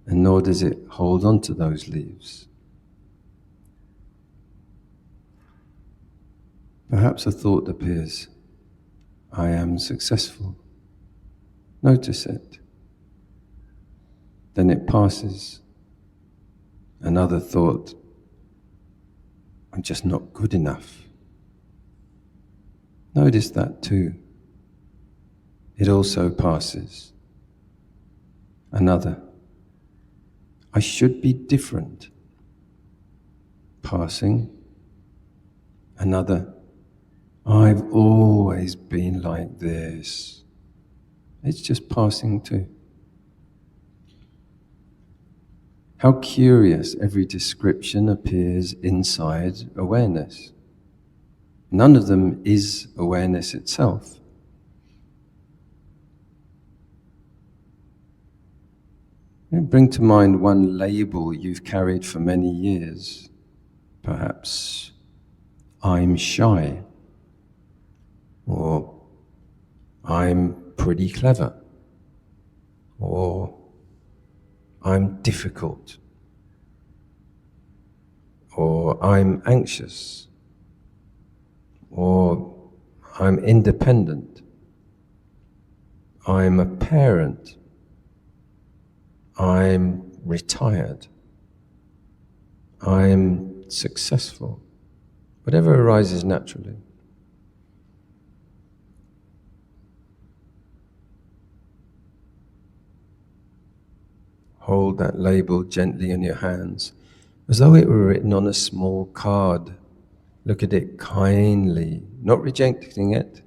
and nor does it hold on to those leaves. Perhaps a thought appears, I am successful. Notice it. Then it passes. Another thought, I'm just not good enough. Notice that too. It also passes. Another, I should be different. Passing. Another, I've always been like this. It's just passing too. How curious every description appears inside awareness. None of them is awareness itself. Bring to mind one label you've carried for many years. Perhaps, I'm shy, or I'm pretty clever, or I'm difficult, or I'm anxious, or I'm independent, I'm a parent, I'm retired, I'm successful, whatever arises naturally. Hold that label gently in your hands, as though it were written on a small card. Look at it kindly, not rejecting it,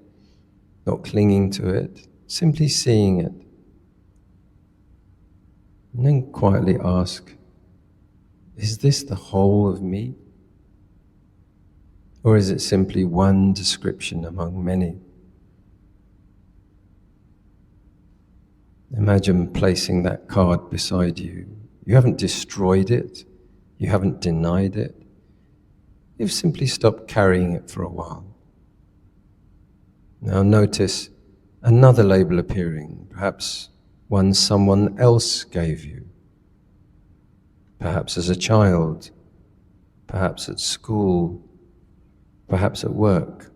not clinging to it, simply seeing it. And then quietly ask, is this the whole of me? Or is it simply one description among many? Imagine placing that card beside you. You haven't destroyed it. You haven't denied it. You've simply stopped carrying it for a while. Now notice another label appearing, perhaps one someone else gave you. Perhaps as a child, perhaps at school, perhaps at work,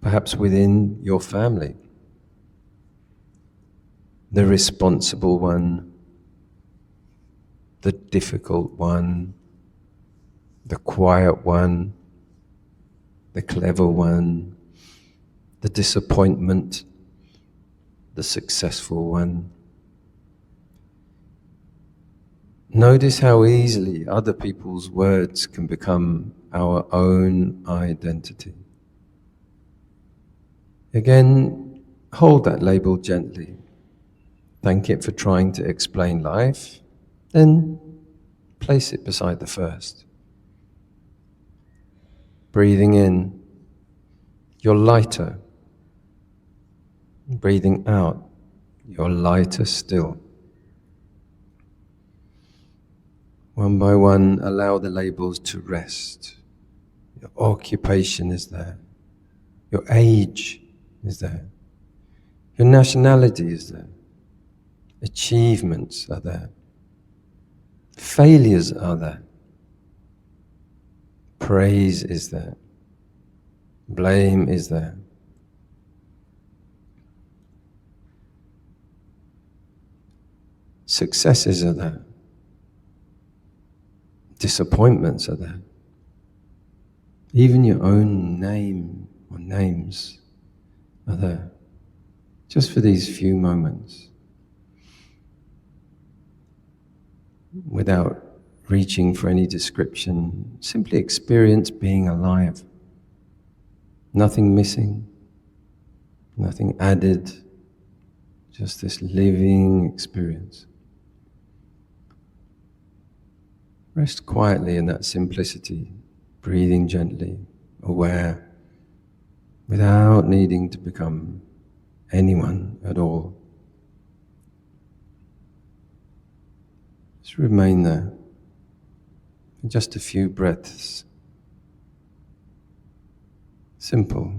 perhaps within your family. The responsible one, the difficult one, the quiet one, the clever one, the disappointment, the successful one. Notice how easily other people's words can become our own identity. Again, hold that label gently. Thank it for trying to explain life, then place it beside the first. Breathing in, you're lighter. Breathing out, you're lighter still. One by one, allow the labels to rest. Your occupation is there. Your age is there. Your nationality is there. Achievements are there. Failures are there. Praise is there. Blame is there. Successes are there. Disappointments are there. Even your own name or names are there. Just for these few moments. Without reaching for any description, simply experience being alive. Nothing missing, nothing added, just this living experience. Rest quietly in that simplicity, breathing gently, aware, without needing to become anyone at all. Just remain there for just a few breaths. Simple,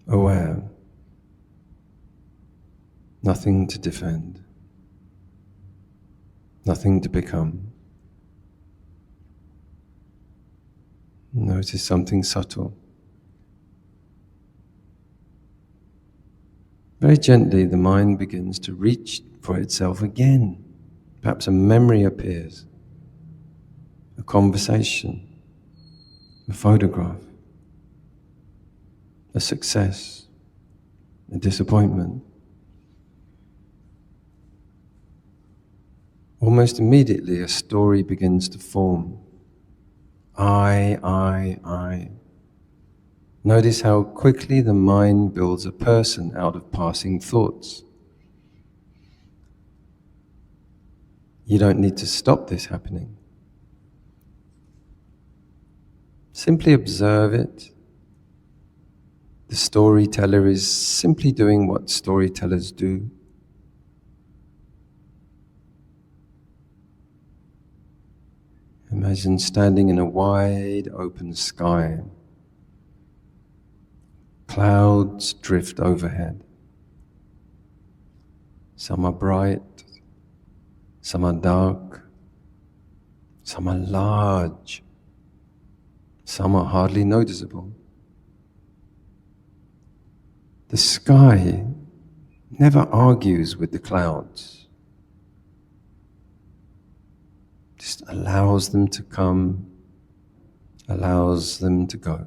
aware, nothing to defend, nothing to become. Notice something subtle. Very gently, the mind begins to reach for itself again. Perhaps a memory appears, a conversation, a photograph, a success, a disappointment. Almost immediately, a story begins to form. I. Notice how quickly the mind builds a person out of passing thoughts. You don't need to stop this happening. Simply observe it. The storyteller is simply doing what storytellers do. Imagine standing in a wide open sky. Clouds drift overhead. Some are bright, some are dark, some are large, some are hardly noticeable. The sky never argues with the clouds. Just allows them to come, allows them to go.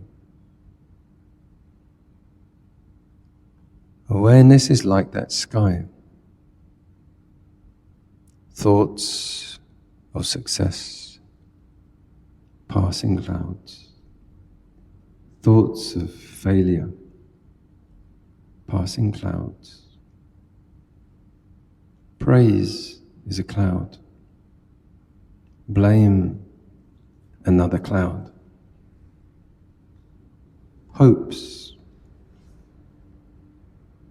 Awareness is like that sky. Thoughts of success, passing clouds. Thoughts of failure, passing clouds. Praise is a cloud. Blame, another cloud. Hopes,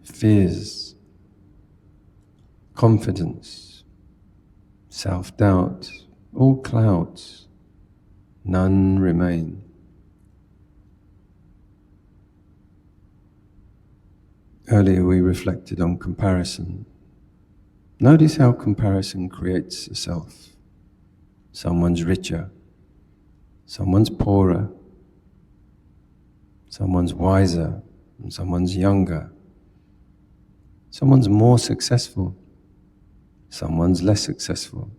fears, confidence, self-doubt, all clouds, none remain. Earlier we reflected on comparison. Notice how comparison creates a self. Someone's richer, someone's poorer, someone's wiser, and someone's younger. Someone's more successful, someone's less successful.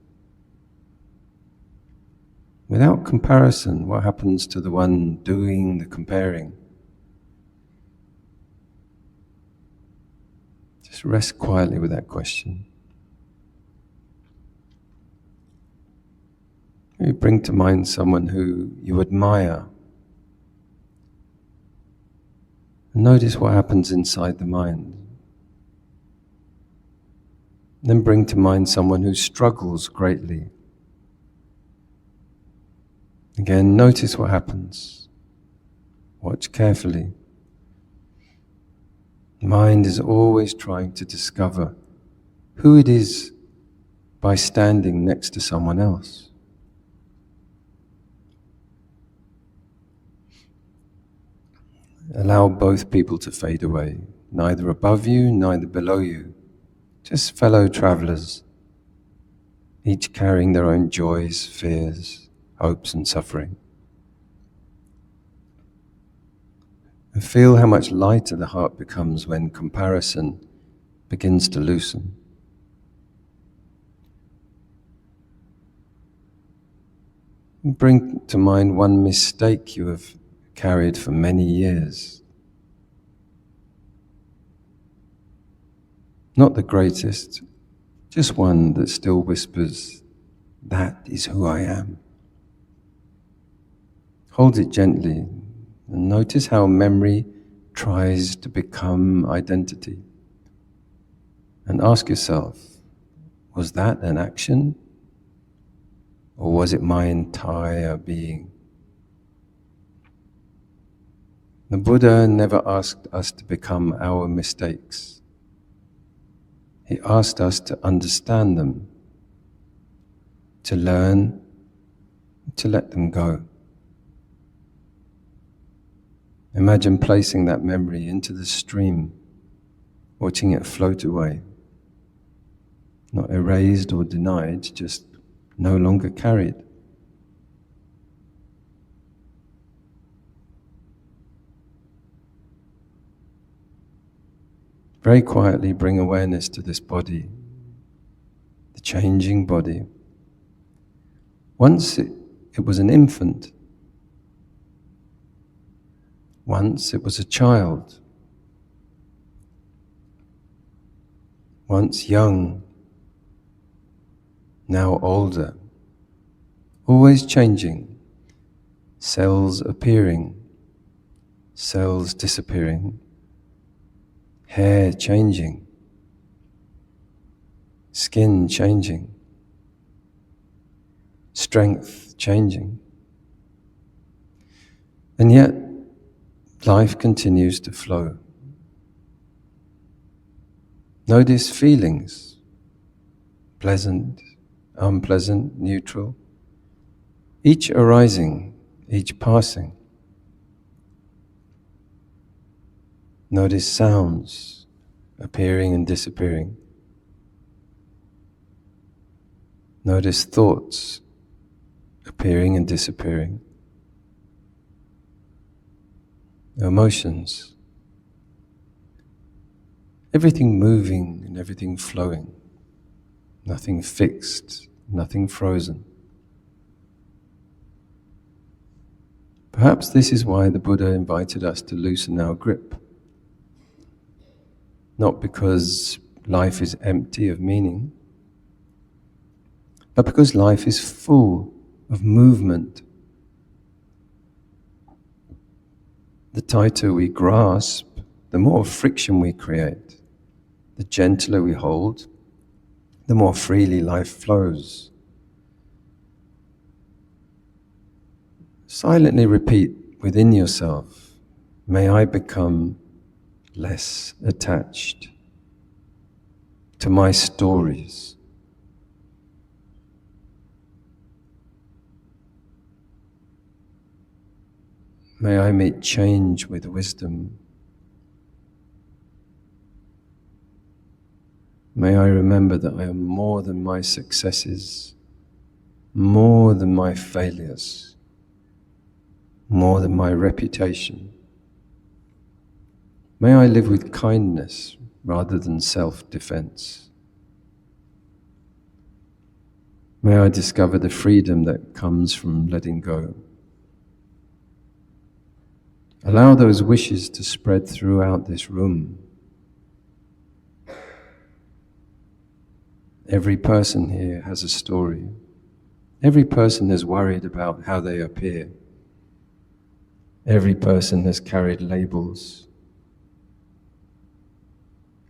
Without comparison, what happens to the one doing the comparing? Just rest quietly with that question. Maybe bring to mind someone who you admire. And notice what happens inside the mind. Then bring to mind someone who struggles greatly. Again, notice what happens. Watch carefully. Mind is always trying to discover who it is by standing next to someone else. Allow both people to fade away, neither above you, neither below you. Just fellow travelers, each carrying their own joys, fears, hopes and suffering. And feel how much lighter the heart becomes when comparison begins to loosen. And bring to mind one mistake you have carried for many years. Not the greatest, just one that still whispers, "That is who I am." Hold it gently and notice how memory tries to become identity. And ask yourself, was that an action? Or was it my entire being? The Buddha never asked us to become our mistakes. He asked us to understand them, to learn, to let them go. Imagine placing that memory into the stream, watching it float away. Not erased or denied, just no longer carried. Very quietly bring awareness to this body, the changing body. Once it was an infant. Once it was a child. Once young. Now older. Always changing. Cells appearing. Cells disappearing. Hair changing, skin changing, strength changing. And yet, life continues to flow. Notice feelings, pleasant, unpleasant, neutral, each arising, each passing. Notice sounds appearing and disappearing. Notice thoughts appearing and disappearing. Emotions. Everything moving and everything flowing. Nothing fixed, nothing frozen. Perhaps this is why the Buddha invited us to loosen our grip. Not because life is empty of meaning, but because life is full of movement. The tighter we grasp, the more friction we create. The gentler we hold, the more freely life flows. Silently repeat within yourself, may I become less attached to my stories. May I meet change with wisdom. May I remember that I am more than my successes, more than my failures, more than my reputation. May I live with kindness rather than self-defense. May I discover the freedom that comes from letting go. Allow those wishes to spread throughout this room. Every person here has a story. Every person is worried about how they appear. Every person has carried labels.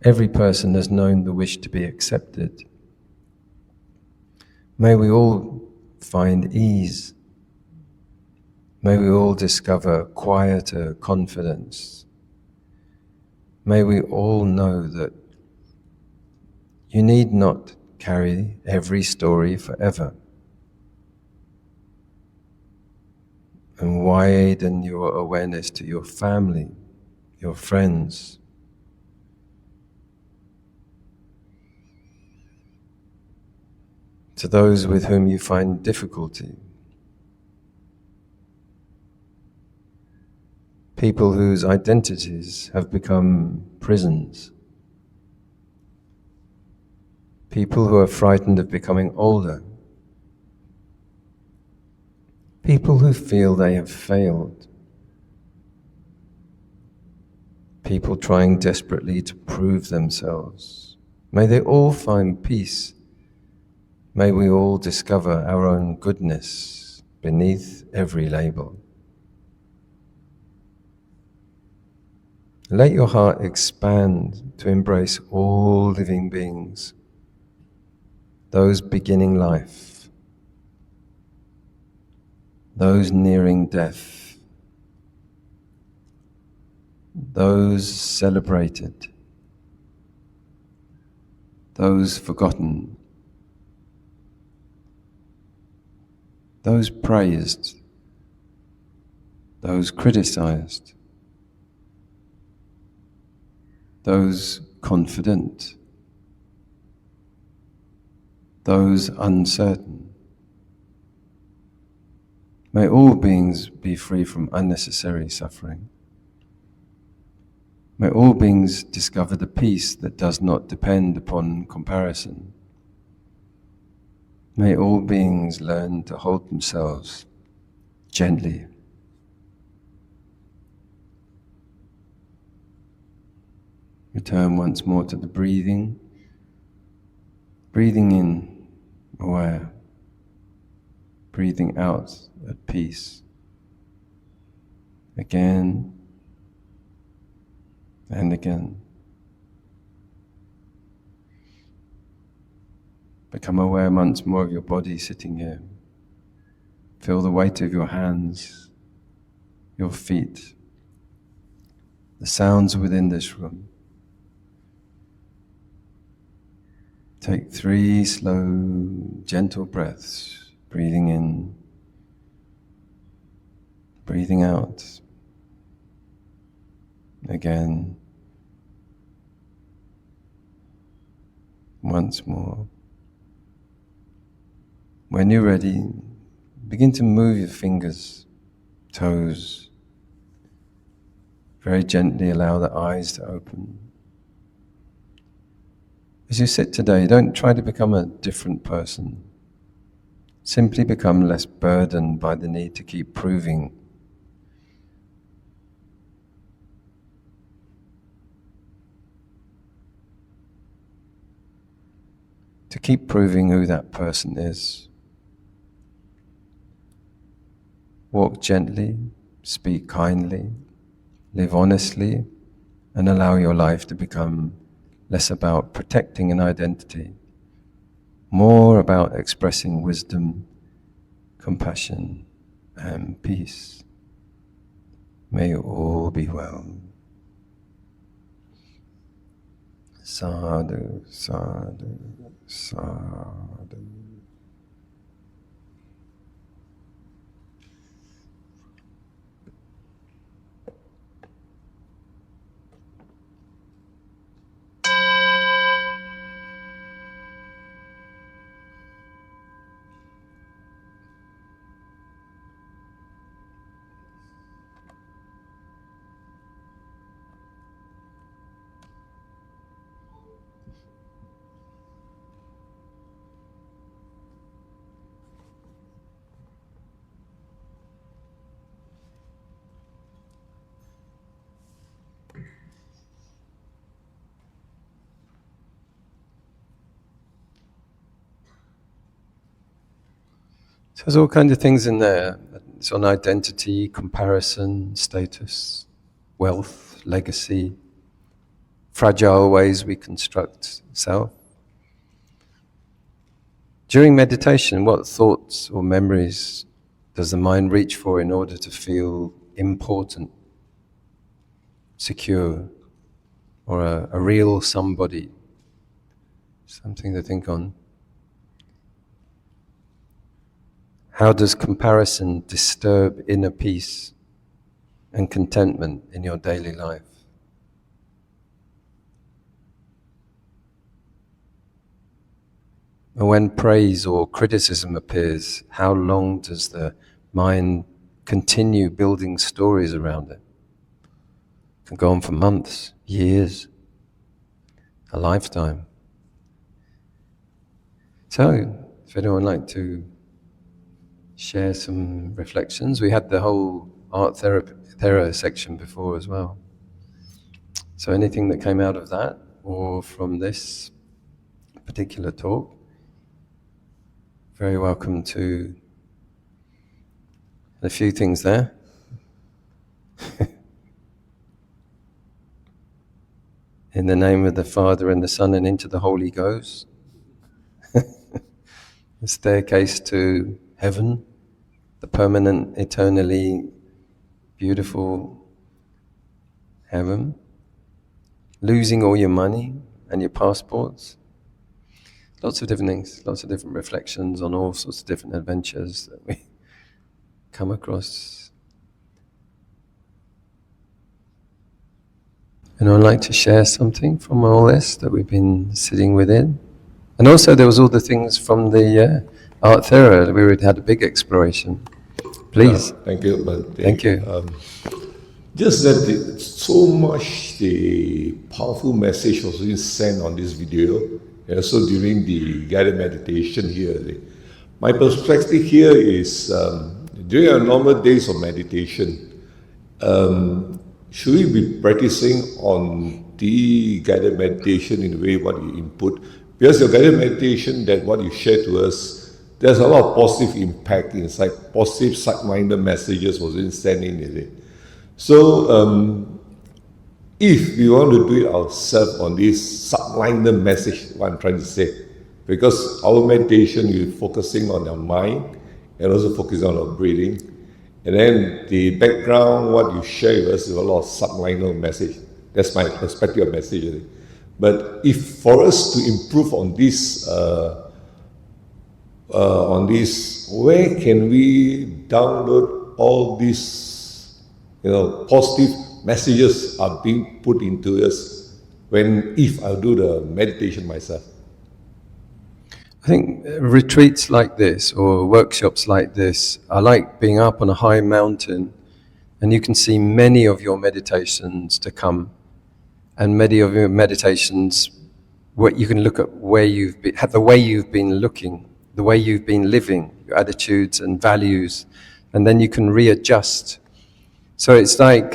Every person has known the wish to be accepted. May we all find ease. May we all discover quieter confidence. May we all know that you need not carry every story forever. And widen your awareness to your family, your friends. To those with whom you find difficulty. People whose identities have become prisons. People who are frightened of becoming older. People who feel they have failed. People trying desperately to prove themselves. May they all find peace. May we all discover our own goodness beneath every label. Let your heart expand to embrace all living beings, those beginning life, those nearing death, those celebrated, those forgotten, those praised, those criticized, those confident, those uncertain. May all beings be free from unnecessary suffering. May all beings discover the peace that does not depend upon comparison. May all beings learn to hold themselves gently. Return once more to the breathing. Breathing in, aware. Breathing out, at peace. Again and again. Become aware once more of your body sitting here. Feel the weight of your hands, your feet, the sounds within this room. Take 3 slow, gentle breaths, breathing in, breathing out. Again, once more. When you're ready, begin to move your fingers, toes. Very gently allow the eyes to open. As you sit today, don't try to become a different person. Simply become less burdened by the need to keep proving. To keep proving who that person is. Walk gently, speak kindly, live honestly, and allow your life to become less about protecting an identity, more about expressing wisdom, compassion, and peace. May you all be well. Sadhu, sadhu, sadhu. So there's all kinds of things in there. It's on identity, comparison, status, wealth, legacy, fragile ways we construct self. During meditation, what thoughts or memories does the mind reach for in order to feel important, secure, or a real somebody? Something to think on. How does comparison disturb inner peace and contentment in your daily life? And when praise or criticism appears, how long does the mind continue building stories around it? It can go on for months, years, a lifetime. So, if anyone would like to share some reflections. We had the whole art therapy section before as well. So anything that came out of that or from this particular talk, very welcome to a few things there. In the name of the Father and the Son and into the Holy Ghost. The staircase to heaven, the permanent, eternally beautiful heaven. Losing all your money and your passports. Lots of different things, lots of different reflections on all sorts of different adventures that we come across. And I'd like to share something from all this that we've been sitting within. And also there was all the things from the art therapy. We already had a big exploration. Please.
Thank you. Bhante.
Thank you.
Just that so much the powerful message was being sent on this video, and also during the guided meditation here. My perspective here is, during our normal days of meditation, should we be practicing on the guided meditation in the way what you input? Because your guided meditation, that what you share to us, there's a lot of positive impact inside, positive side-minded messages was being sent in it. So, if we want to do it ourselves on this sub-minded message, what I'm trying to say, because our meditation is focusing on our mind and also focusing on our breathing, and then the background, what you share with us is a lot of sub-minded message. That's my perspective of message. But if for us to improve on this, where can we download all these, positive messages are being put into us if I do the meditation myself?
I think retreats like this or workshops like this are like being up on a high mountain and you can see many of your meditations to come. And many of your meditations, what you can look at where you've been, the way you've been looking, the way you've been living, your attitudes and values, and then you can readjust. So it's like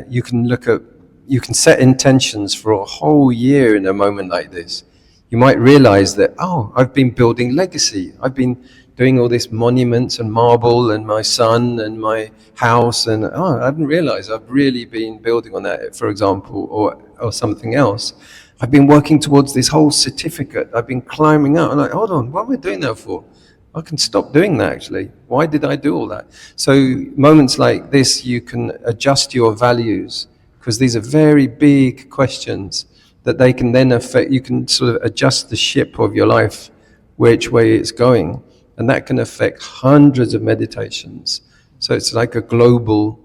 you can set intentions for a whole year in a moment like this. You might realize that, I've been building legacy. I've been doing all this monuments and marble and my son and my house, and I didn't realize I've really been building on that, for example, or something else. I've been working towards this whole certificate. I've been climbing up. I'm like, hold on, what am I doing that for? I can stop doing that actually. Why did I do all that? So moments like this, you can adjust your values, because these are very big questions that they can then affect. You can sort of adjust the ship of your life, which way it's going. And that can affect hundreds of meditations. So it's like a global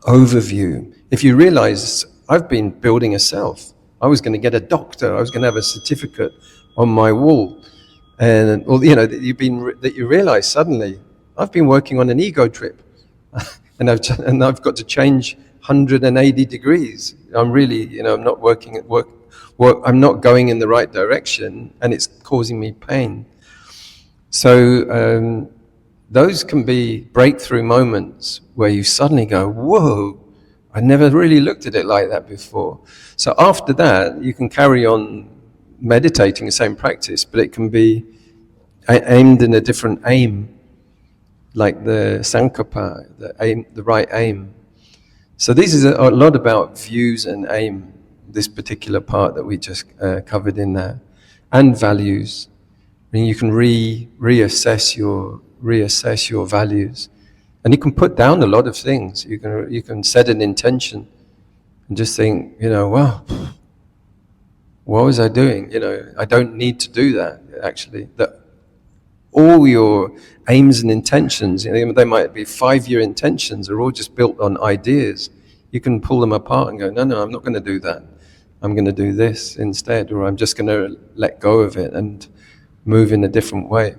overview. If you realize, I've been building a self. I was going to get a doctor. I was going to have a certificate on my wall. And that you realize suddenly, I've been working on an ego trip. and I've got to change 180 degrees. I'm really, I'm not working at work. I'm not going in the right direction, and it's causing me pain. So those can be breakthrough moments where you suddenly go, whoa, I never really looked at it like that before. So after that, you can carry on meditating the same practice, but it can be aimed in a different aim, like the Sankappa, the right aim. So this is a lot about views and aim. this particular part that we just covered in there, and values. I mean, you can reassess your values, and you can put down a lot of things. You can set an intention and just think, wow, what was I doing? I don't need to do that, actually. That all your aims and intentions, they might be 5-year intentions, are all just built on ideas. You can pull them apart and go, no, I'm not going to do that. I'm going to do this instead, or I'm just going to let go of it and move in a different way.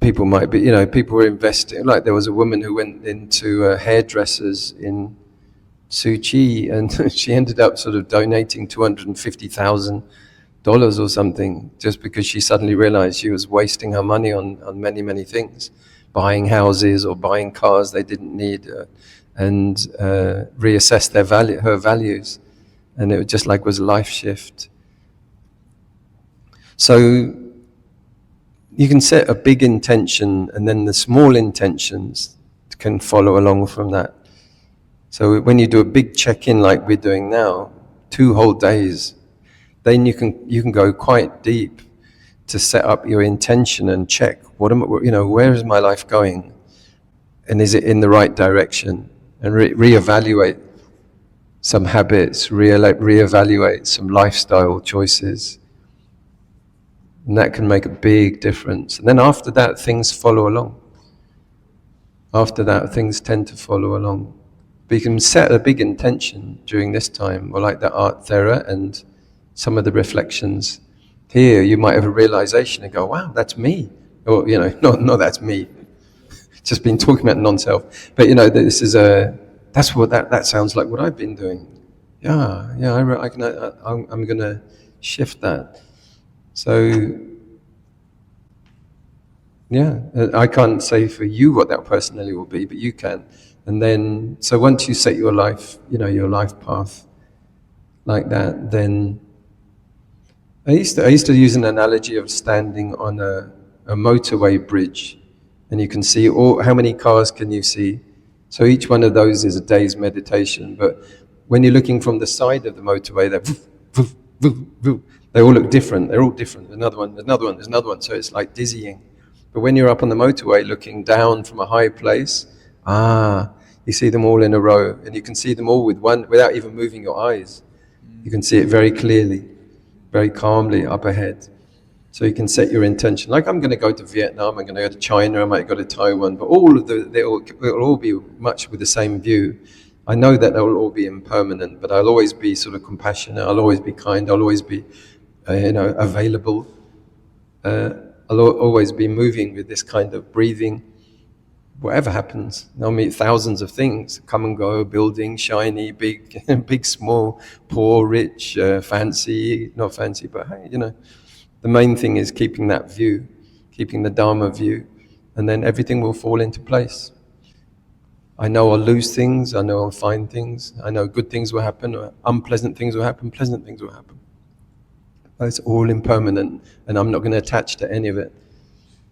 People might be, people were investing. Like there was a woman who went into hairdressers in Suchi, and she ended up sort of donating $250,000 or something, just because she suddenly realized she was wasting her money on many, many things, buying houses or buying cars they didn't need, and reassessed her values, and it was just like was a life shift. So you can set a big intention, and then the small intentions can follow along from that. So when you do a big check-in like we're doing now, 2 whole days, then you can go quite deep to set up your intention and check where is my life going, and is it in the right direction, and reevaluate some habits, reevaluate some lifestyle choices. And that can make a big difference. And then after that, things follow along. After that, things tend to follow along. But you can set a big intention during this time, or like the Art Thera and some of the reflections. Here, you might have a realization and go, wow, that's me. Or, no, that's me. Just been talking about non-self. But, this is that's what that sounds like what I've been doing. I'm going to shift that. So, I can't say for you what that personally will be, but you can. And then, so once you set your life, your life path like that, then I used to use an analogy of standing on a motorway bridge, and you can see how many cars can you see? So each one of those is a day's meditation. But when you're looking from the side of the motorway, they all look different. They're all different. Another one, there's another one. So it's like dizzying. But when you're up on the motorway looking down from a high place, you see them all in a row, and you can see them all without even moving your eyes. You can see it very clearly, very calmly up ahead. So you can set your intention. Like, I'm going to go to Vietnam, I'm going to go to China, I might go to Taiwan, but they'll all be much with the same view. I know that they'll all be impermanent, but I'll always be sort of compassionate, I'll always be kind, I'll always be available. I'll always be moving with this kind of breathing. Whatever happens, I'll meet thousands of things, come and go, building, shiny, big, small, poor, rich, fancy, not fancy, but hey, the main thing is keeping that view, keeping the Dharma view, and then everything will fall into place. I know I'll lose things, I know I'll find things, I know good things will happen, or unpleasant things will happen, pleasant things will happen. But it's all impermanent, and I'm not going to attach to any of it,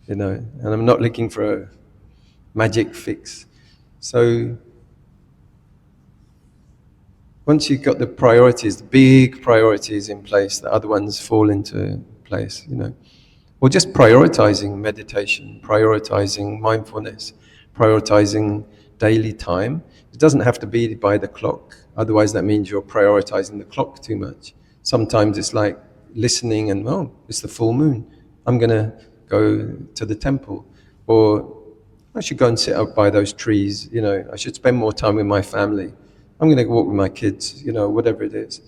and I'm not looking for a magic fix. So once you've got the priorities, the big priorities in place, the other ones fall into place, or just prioritizing meditation, prioritizing mindfulness, prioritizing daily time. It doesn't have to be by the clock, otherwise that means you're prioritizing the clock too much. Sometimes it's like listening and, it's the full moon, I'm going to go to the temple, or I should go and sit up by those trees, I should spend more time with my family, I'm going to walk with my kids, whatever it is.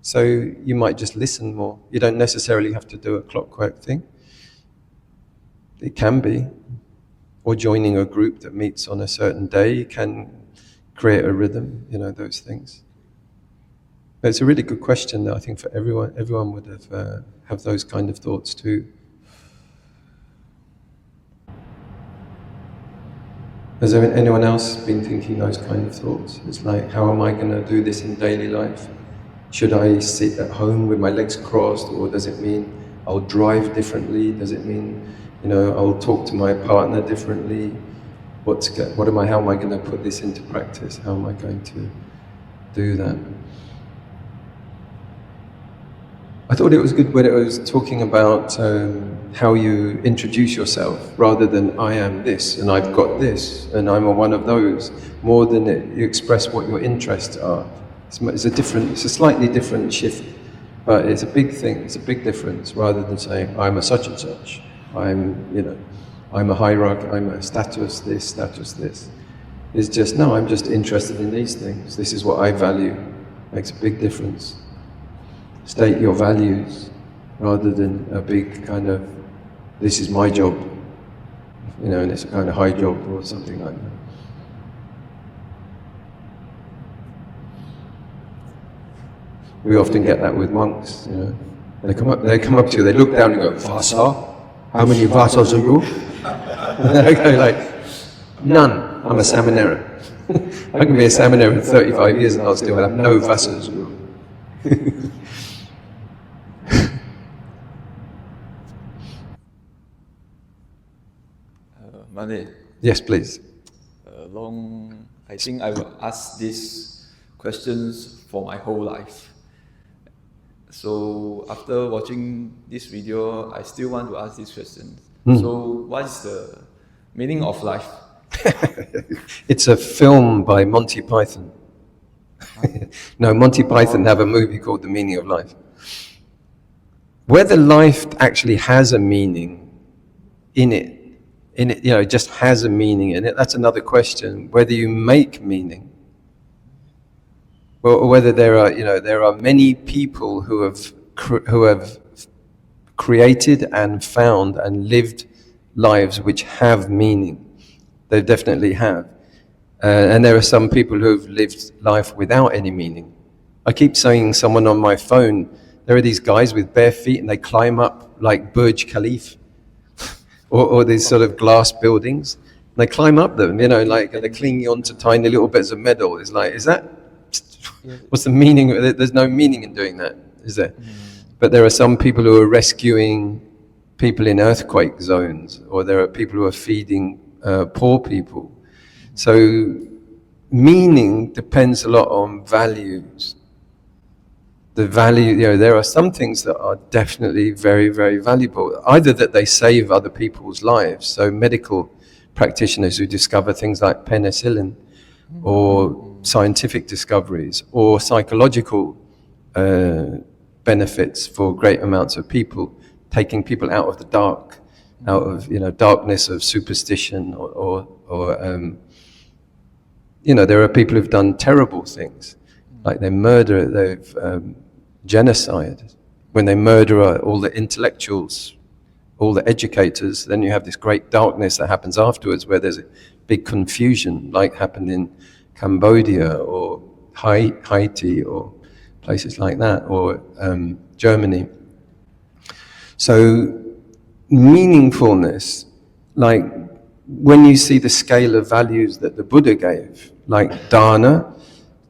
So you might just listen more. You don't necessarily have to do a clockwork thing. It can be. Or joining a group that meets on a certain day can create a rhythm, those things. But it's a really good question that I think for everyone. Everyone would have those kind of thoughts too. Has anyone else been thinking those kind of thoughts? It's like, how am I going to do this in daily life? Should I sit at home with my legs crossed, or does it mean I'll drive differently? Does it mean, I'll talk to my partner differently? how am I going to put this into practice? How am I going to do that? I thought it was good when it was talking about how you introduce yourself rather than I am this and I've got this and I'm one of those, more than you express what your interests are. It's a slightly different shift, but it's a big thing, it's a big difference, rather than saying I'm a such and such, I'm a hierarchy, I'm a status this. It's just, no, I'm just interested in these things. This is what I value. Makes a big difference. State your values rather than a big kind of, this is my job, and it's a kind of high job or something like that. We often get that with monks, They come up to you, they look down and go, Vasa? How many Vasas are you? And I go like, none, I'm a Samanera. I can be a Samanera in 35 years and I'll still have no Vasas.
Bhante.
Yes, please.
I think I will ask these questions for my whole life. So after watching this video, I still want to ask these questions. So what is the meaning of life?
It's a film by Monty Python. No, Monty Python have a movie called The Meaning of Life. Whether life actually has a meaning in it, just has a meaning in it, that's another question. Whether you make meaning, or whether there are many people who have created and found and lived lives which have meaning. They definitely have. And there are some people who have lived life without any meaning. I keep saying someone on my phone, there are these guys with bare feet and they climb up like Burj Khalifa or these sort of glass buildings. They climb up them, and they're clinging on to tiny little bits of metal. It's like, what's the meaning? There's no meaning in doing that, is there? But there are some people who are rescuing people in earthquake zones, or there are people who are feeding poor people. So meaning depends a lot on values. The value, there are some things that are definitely very, very valuable. Either that they save other people's lives, so medical practitioners who discover things like penicillin, or scientific discoveries, or psychological benefits for great amounts of people, taking people out of the dark, out of darkness of superstition, or there are people who've done terrible things, like they murder, they've genocide. When they murder all the intellectuals, all the educators, then you have this great darkness that happens afterwards, where there's a big confusion, like happened in Cambodia or Haiti or places like that, or Germany. So meaningfulness, like when you see the scale of values that the Buddha gave, like dana,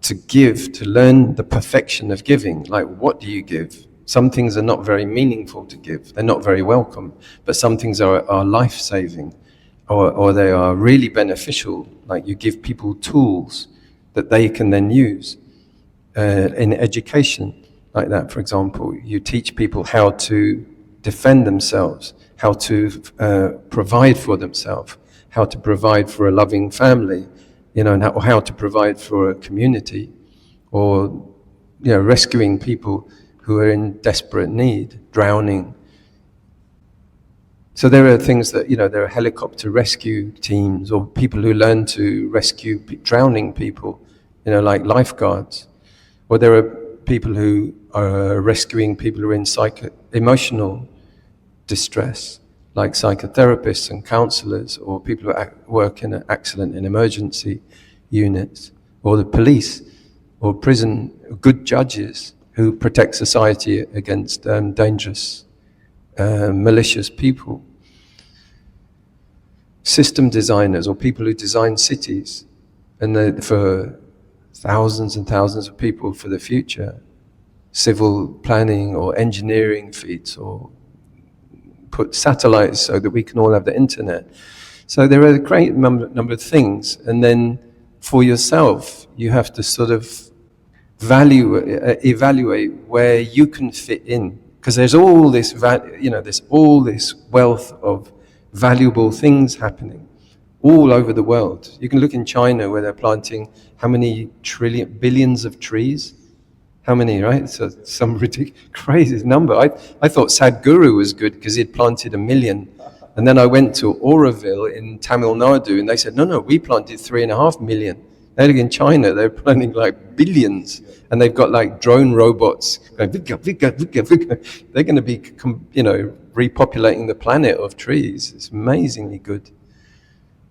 to give, to learn the perfection of giving, like what do you give? Some things are not very meaningful to give, they're not very welcome, but some things are life-saving, or they are really beneficial, like you give people tools that they can then use. In education, like that, for example, you teach people how to defend themselves, how to provide for themselves, how to provide for a loving family, and how to provide for a community, or rescuing people who are in desperate need, drowning. So there are things that, there are helicopter rescue teams, or people who learn to rescue drowning people, like lifeguards. Or there are people who are rescuing people who are in emotional distress, like psychotherapists and counselors, or people who work in an accident and emergency units, or the police, or prison, good judges who protect society against dangerous, malicious people. System designers, or people who design cities, and for thousands and thousands of people for the future. Civil planning or engineering feats, or put satellites so that we can all have the internet. So there are a great number of things, and then for yourself, you have to sort of evaluate where you can fit in, because there's all this, there's all this wealth of valuable things happening all over the world. You can look in China where they're planting how many billions of trees? How many, right? So some ridiculous, crazy number. I thought Sadhguru was good because he'd planted 1 million. And then I went to Auroville in Tamil Nadu and they said, no, we planted 3.5 million. They look in China, they're planting like billions. And they've got like drone robots going, they're going to be, repopulating the planet of trees. It's amazingly good.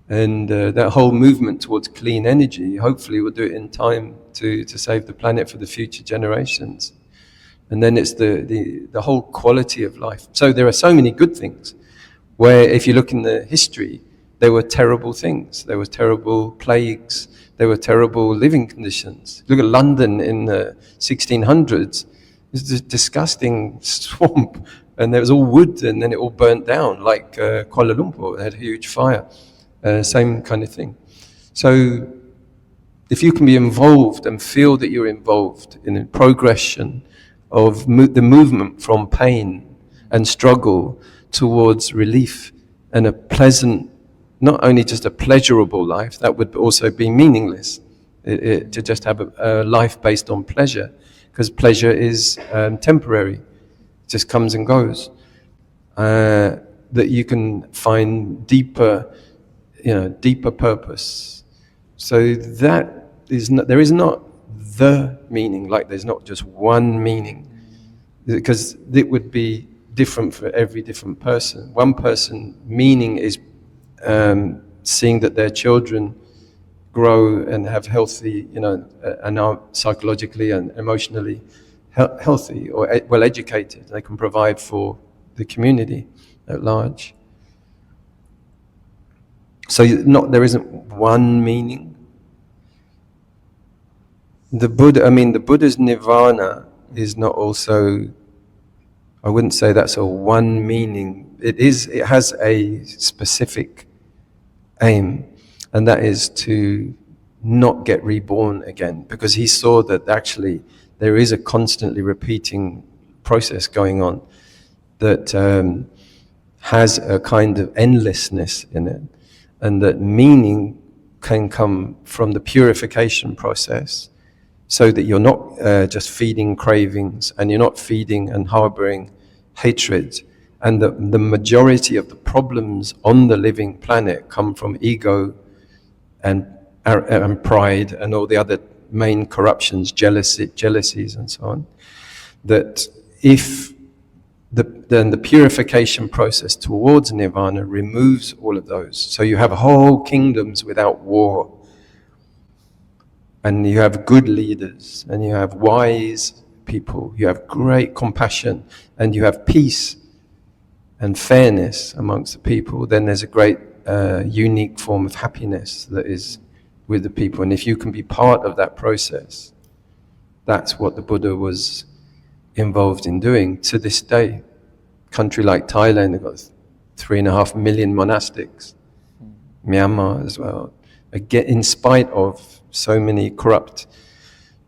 And that whole movement towards clean energy, hopefully we'll do it in time to save the planet for the future generations. And then it's the whole quality of life. So there are so many good things, where if you look in the history, there were terrible things. There were terrible plagues. There were terrible living conditions. Look at London in the 1600s. It's a disgusting swamp. And there was all wood, and then it all burnt down, like Kuala Lumpur. They had a huge fire. Same kind of thing. So if you can be involved and feel that you're involved in a progression of the movement from pain and struggle towards relief and a pleasant, not only just a pleasurable life, that would also be meaningless, to just have a life based on pleasure, because pleasure is temporary, it just comes and goes. That you can find deeper purpose. So that is not, there is not the meaning, like there's not just one meaning, because it would be different for every different person. One person meaning is seeing that their children grow and have healthy, and are psychologically and emotionally healthy or well educated. They can provide for the community at large. So there isn't one meaning. The Buddha's nirvana is not also, I wouldn't say that's a one meaning. It has a specific aim, and that is to not get reborn again, because he saw that actually there is a constantly repeating process going on that has a kind of endlessness in it. And that meaning can come from the purification process, so that you're not just feeding cravings, and you're not feeding and harboring hatred. And the majority of the problems on the living planet come from ego and pride and all the other main corruptions, jealousies and so on. That if then the purification process towards nirvana removes all of those. So you have whole kingdoms without war. And you have good leaders, and you have wise people, you have great compassion, and you have peace and fairness amongst the people. Then there's a great unique form of happiness that is with the people. And if you can be part of that process, that's what the Buddha was involved in doing to this day. Country like Thailand, they've got 3.5 million monastics. Myanmar as well. Again, in spite of so many corrupt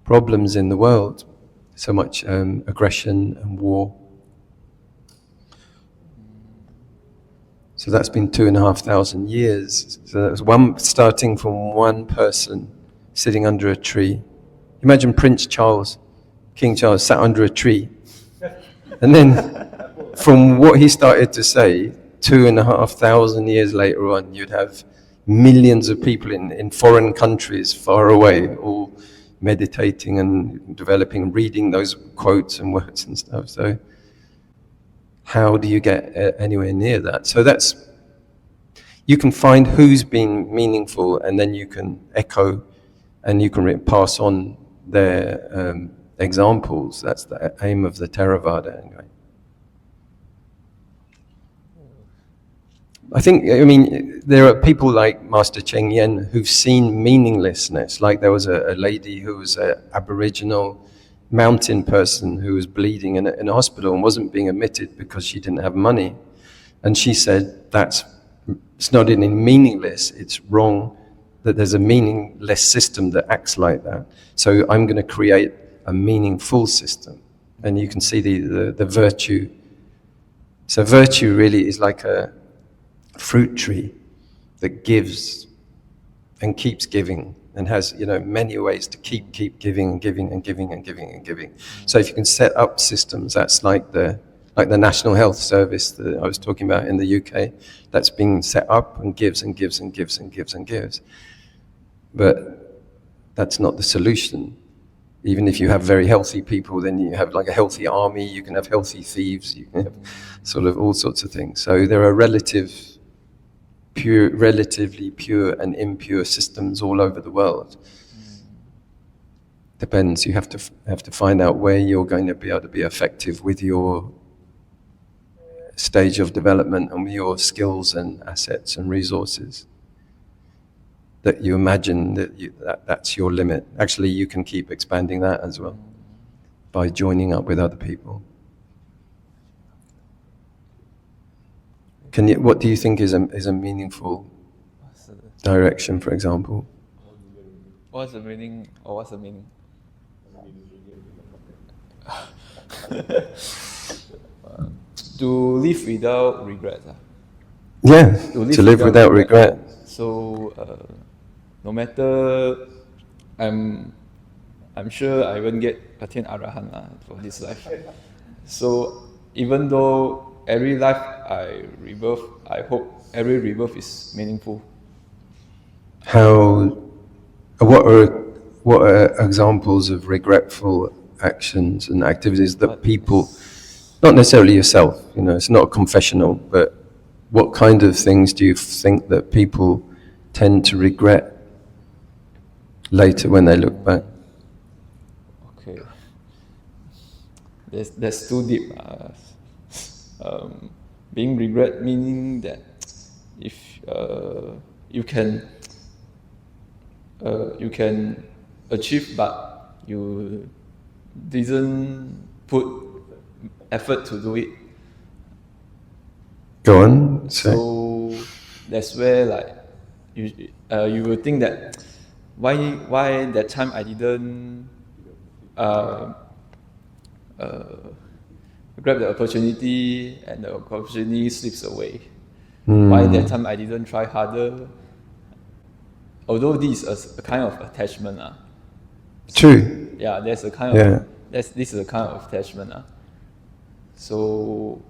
problems in the world, so much aggression and war. So that's been 2,500 years. So that was starting from one person sitting under a tree. Imagine Prince Charles, King Charles, sat under a tree. And then from what he started to say, 2,500 years later on, you'd have millions of people in foreign countries far away, all meditating and developing, reading those quotes and words and stuff. So how do you get anywhere near that? So you can find who's been meaningful, and then you can echo and you can pass on their examples. That's the aim of the Theravada anyway. There are people like Master Cheng Yen who've seen meaninglessness. Like there was a lady who was an Aboriginal mountain person who was bleeding in a hospital and wasn't being admitted because she didn't have money. And she said It's not any meaningless, it's wrong that there's a meaningless system that acts like that. So I'm going to create a meaningful system. And you can see the virtue. So virtue really is like a fruit tree that gives and keeps giving and has, many ways to keep giving and giving and giving and giving and giving. So if you can set up systems, that's like the National Health Service that I was talking about in the UK, that's being set up and gives and gives and gives and gives and gives. But that's not the solution. Even if you have very healthy people, then you have like a healthy army, you can have healthy thieves, you can have sort of all sorts of things. So there are relatively pure and impure systems all over the world. Depends, you have to find out where you're going to be able to be effective with your stage of development and with your skills and assets and resources. That you imagine that's your limit. Actually, you can keep expanding that as well by joining up with other people. What do you think is a meaningful direction, for example?
What's the meaning? Or what's the meaning? To live without regret.
Yeah, to live without regret.
So, no matter, I'm sure I won't get attain Arahant for this life. So, even though every life I rebirth, I hope every rebirth is meaningful.
What are examples of regretful actions and activities that people, not necessarily yourself, it's not a confessional, but what kind of things do you think that people tend to regret later when they look back?
Okay. That's too deep. Being regret meaning that if you can achieve but you didn't put effort to do it.
Go on.
So that's where you will think that why that time I didn't grab the opportunity and the opportunity slips away. Why that time I didn't try harder? Although this is a kind of attachment.
True.
Yeah, there's a kind of this is a kind of attachment. So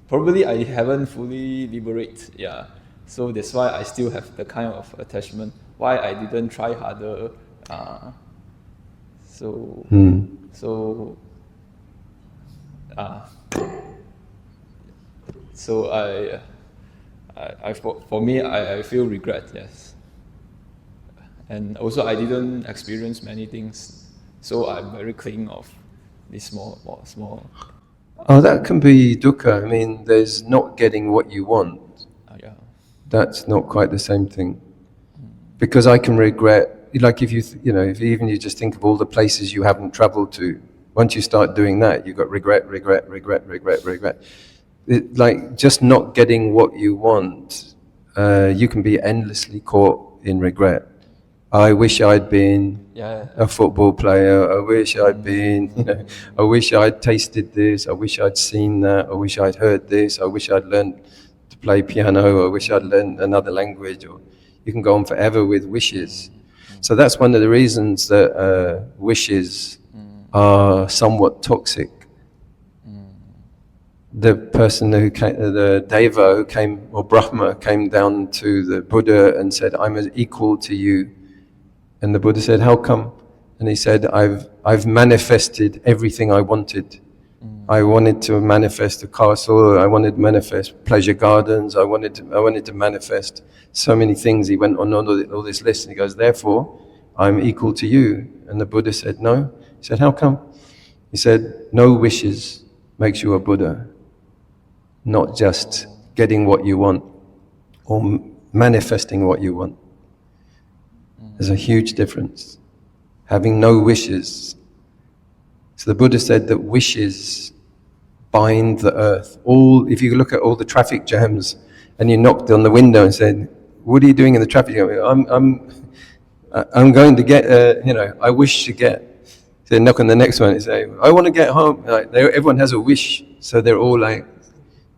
probably I haven't fully liberated. Yeah. So that's why I still have the kind of attachment. Why I didn't try harder. So for me, I feel regret, yes. And also I didn't experience many things, so I'm very clinging of this small.
Oh, that can be dukkha. I mean, there's not getting what you want.
Yeah.
That's not quite the same thing. Because I can regret, like if you just think of all the places you haven't traveled to, once you start doing that, you've got regret. Like just not getting what you want, you can be endlessly caught in regret. I wish I'd been a football player. I wish I'd been, I wish I'd tasted this. I wish I'd seen that. I wish I'd heard this. I wish I'd learned to play piano. I wish I'd learned another language. Or you can go on forever with wishes. So that's one of the reasons that wishes are somewhat toxic. The person who came, the Deva who came, or Brahma came down to the Buddha and said, I'm as equal to you. And the Buddha said, how come? And he said, I've manifested everything I wanted. I wanted to manifest a castle, I wanted to manifest pleasure gardens, I wanted to manifest so many things. He went on all this list and he goes, therefore, I'm equal to you. And the Buddha said, no. He said, how come? He said, no wishes makes you a Buddha. Not just getting what you want or manifesting what you want. There's a huge difference. Having no wishes. So the Buddha said that wishes bind the earth. If you look at all the traffic jams and you knocked on the window and said, "What are you doing in the traffic?" You go, I'm going to get, I wish to get. So knock on the next one and say, "I want to get home." Like, everyone has a wish, so they're all like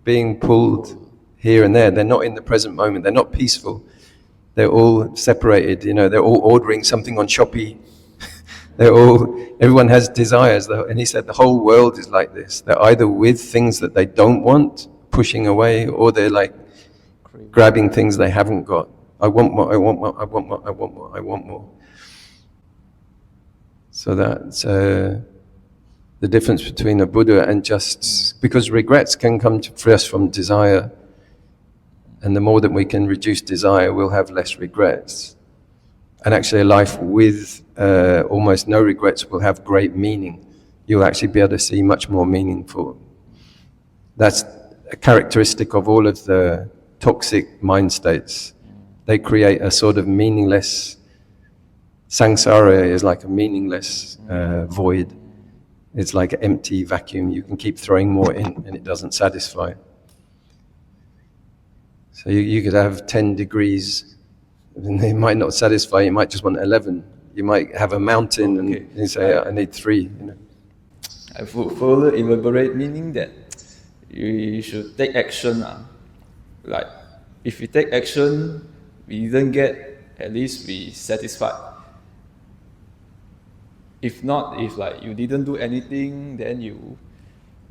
being pulled here and there. They're not in the present moment. They're not peaceful. They're all separated. They're all ordering something on Shopee. Everyone has desires. And he said the whole world is like this. They're either with things that they don't want, pushing away, or they're like grabbing things they haven't got. I want more, I want more, I want more, I want more, I want more. So that's the difference between a Buddha and just, because regrets can come to us from desire, and the more that we can reduce desire, we'll have less regrets. And actually a life with almost no regrets will have great meaning. You'll actually be able to see much more meaningful. That's a characteristic of all of the toxic mind states. They create a sort of meaningless, samsara is like a meaningless void. It's like an empty vacuum. You can keep throwing more in and it doesn't satisfy. So you could have 10 degrees and they might not satisfy. You might just want 11. You might have a mountain and you say, I need 3.
I further elaborate, meaning that you should take action. Like, if you take action, we didn't get, at least we satisfied. If not, if like you didn't do anything, then you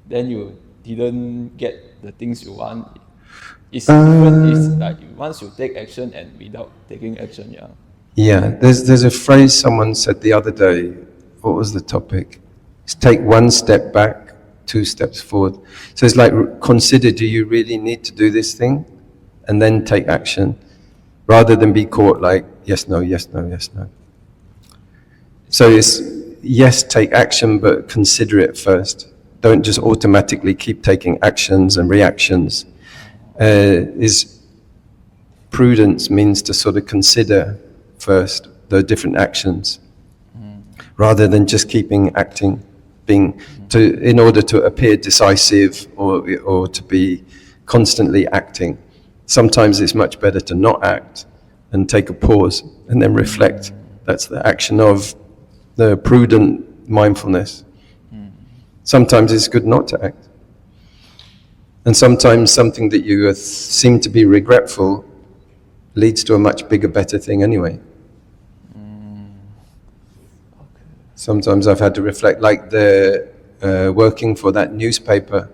didn't get the things you want. It's different. It's like once you take action and without taking action, yeah.
Yeah, there's a phrase someone said the other day. What was the topic? It's take 1 step back, 2 steps forward. So it's like, consider, do you really need to do this thing? And then take action, rather than be caught like, yes, no, yes, no, yes, no. So it's, yes, take action, but consider it first. Don't just automatically keep taking actions and reactions. Prudence means to sort of consider first the different actions, rather than just keeping acting, in order to appear decisive or to be constantly acting. Sometimes it's much better to not act and take a pause and then reflect. That's the action of the prudent mindfulness. Sometimes it's good not to act. And sometimes something that you seem to be regretful leads to a much bigger, better thing anyway. Sometimes I've had to reflect, like working for that newspaper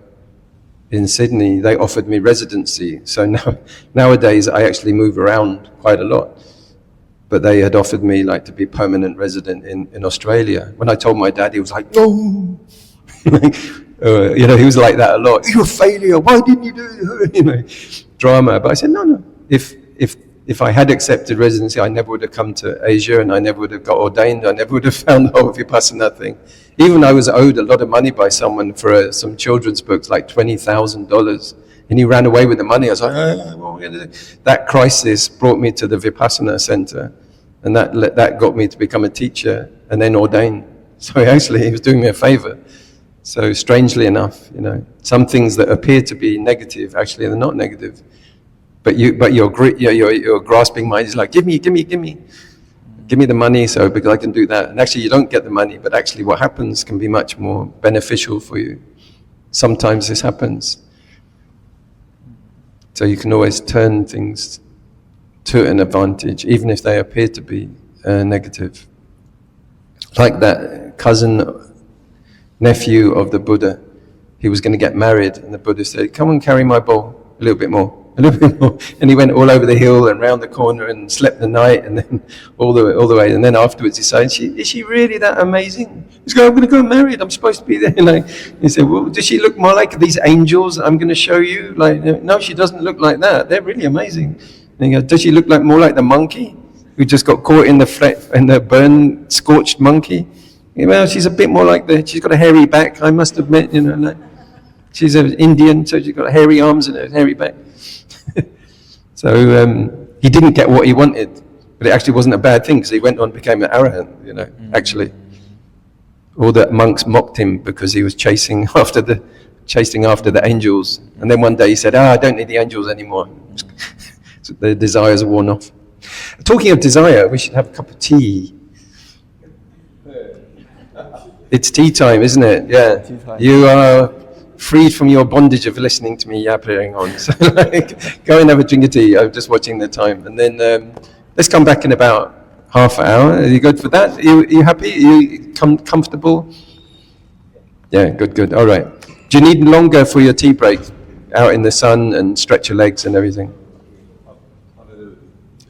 in Sydney, they offered me residency. So nowadays I actually move around quite a lot. But they had offered me like to be permanent resident in Australia. When I told my dad, he was like, "No." He was like that a lot. "You're a failure. Why didn't you do it?" Drama. But I said, no. If I had accepted residency, I never would have come to Asia, and I never would have got ordained. I never would have found the whole Vipassana thing. Even I was owed a lot of money by someone for some children's books, like $20,000, and he ran away with the money. I was like, that crisis brought me to the Vipassana center, and that got me to become a teacher and then ordained. So actually, he was doing me a favor. So strangely enough, some things that appear to be negative, actually they're not negative. But your grasping mind is like, give me the money, so because I can do that. And actually, you don't get the money, but actually, what happens can be much more beneficial for you. Sometimes this happens. So you can always turn things to an advantage, even if they appear to be negative. Like that nephew of the Buddha, he was going to get married, and the Buddha said, "Come and carry my bowl a little bit more." And he went all over the hill and round the corner and slept the night, and then all the way. And then afterwards he said, "Is she really that amazing?" He's going, "I'm going to go married. I'm supposed to be there." He said, "Well, does she look more like these angels I'm going to show you?" Like, "No, she doesn't look like that. They're really amazing." And he goes, "Does she look more like the monkey who just got caught in the scorched monkey?" Well, she's a bit more like she's got a hairy back, I must admit, she's an Indian, so she's got hairy arms and a hairy back. So he didn't get what he wanted, but it actually wasn't a bad thing, because he went on and became an arahant, actually. All the monks mocked him because he was chasing after the angels. And then one day he said, "I don't need the angels anymore." So the desires are worn off. Talking of desire, we should have a cup of tea. It's tea time, isn't it? Yeah.
Tea time.
You are freed from your bondage of listening to me yapping on. So go and have a drink of tea. I'm just watching the time. And then let's come back in about half an hour. Are you good for that? Are you happy? Are you comfortable? Yeah, good. All right. Do you need longer for your tea break? Out in the sun and stretch your legs and everything?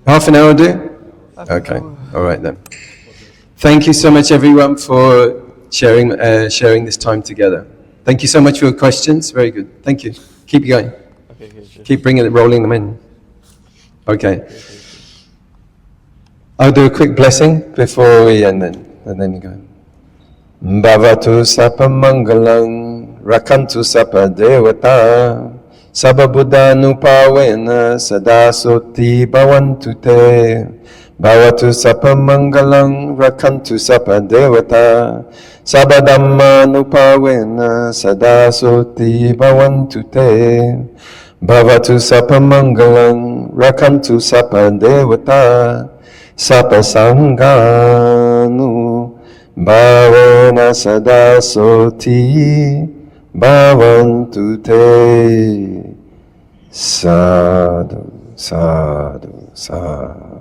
Half an hour do? Okay. All right then. Thank you so much everyone for sharing this time together. Thank you so much for your questions. Very good. Thank you. Keep going.
Okay, sure.
Keep rolling them in. Okay. I'll do a quick blessing before we end then. And then you go. Bhavatu Sapa Mangalang Rakantu Sapa Devata Sabba Buddha Nupavena Sada Soti Bhavantu Te Bhavatu Sapa Mangalang Rakantu Sapa Devata Sabba Dhamma Nupavena Sada Soti Bhavantu Te Bhavatu Sapa Mangalang Rakantu Sapa Devata Sapa Sanganu Bhavana Sada Soti Bhavantu Te Sadhu, sadhu, sadhu.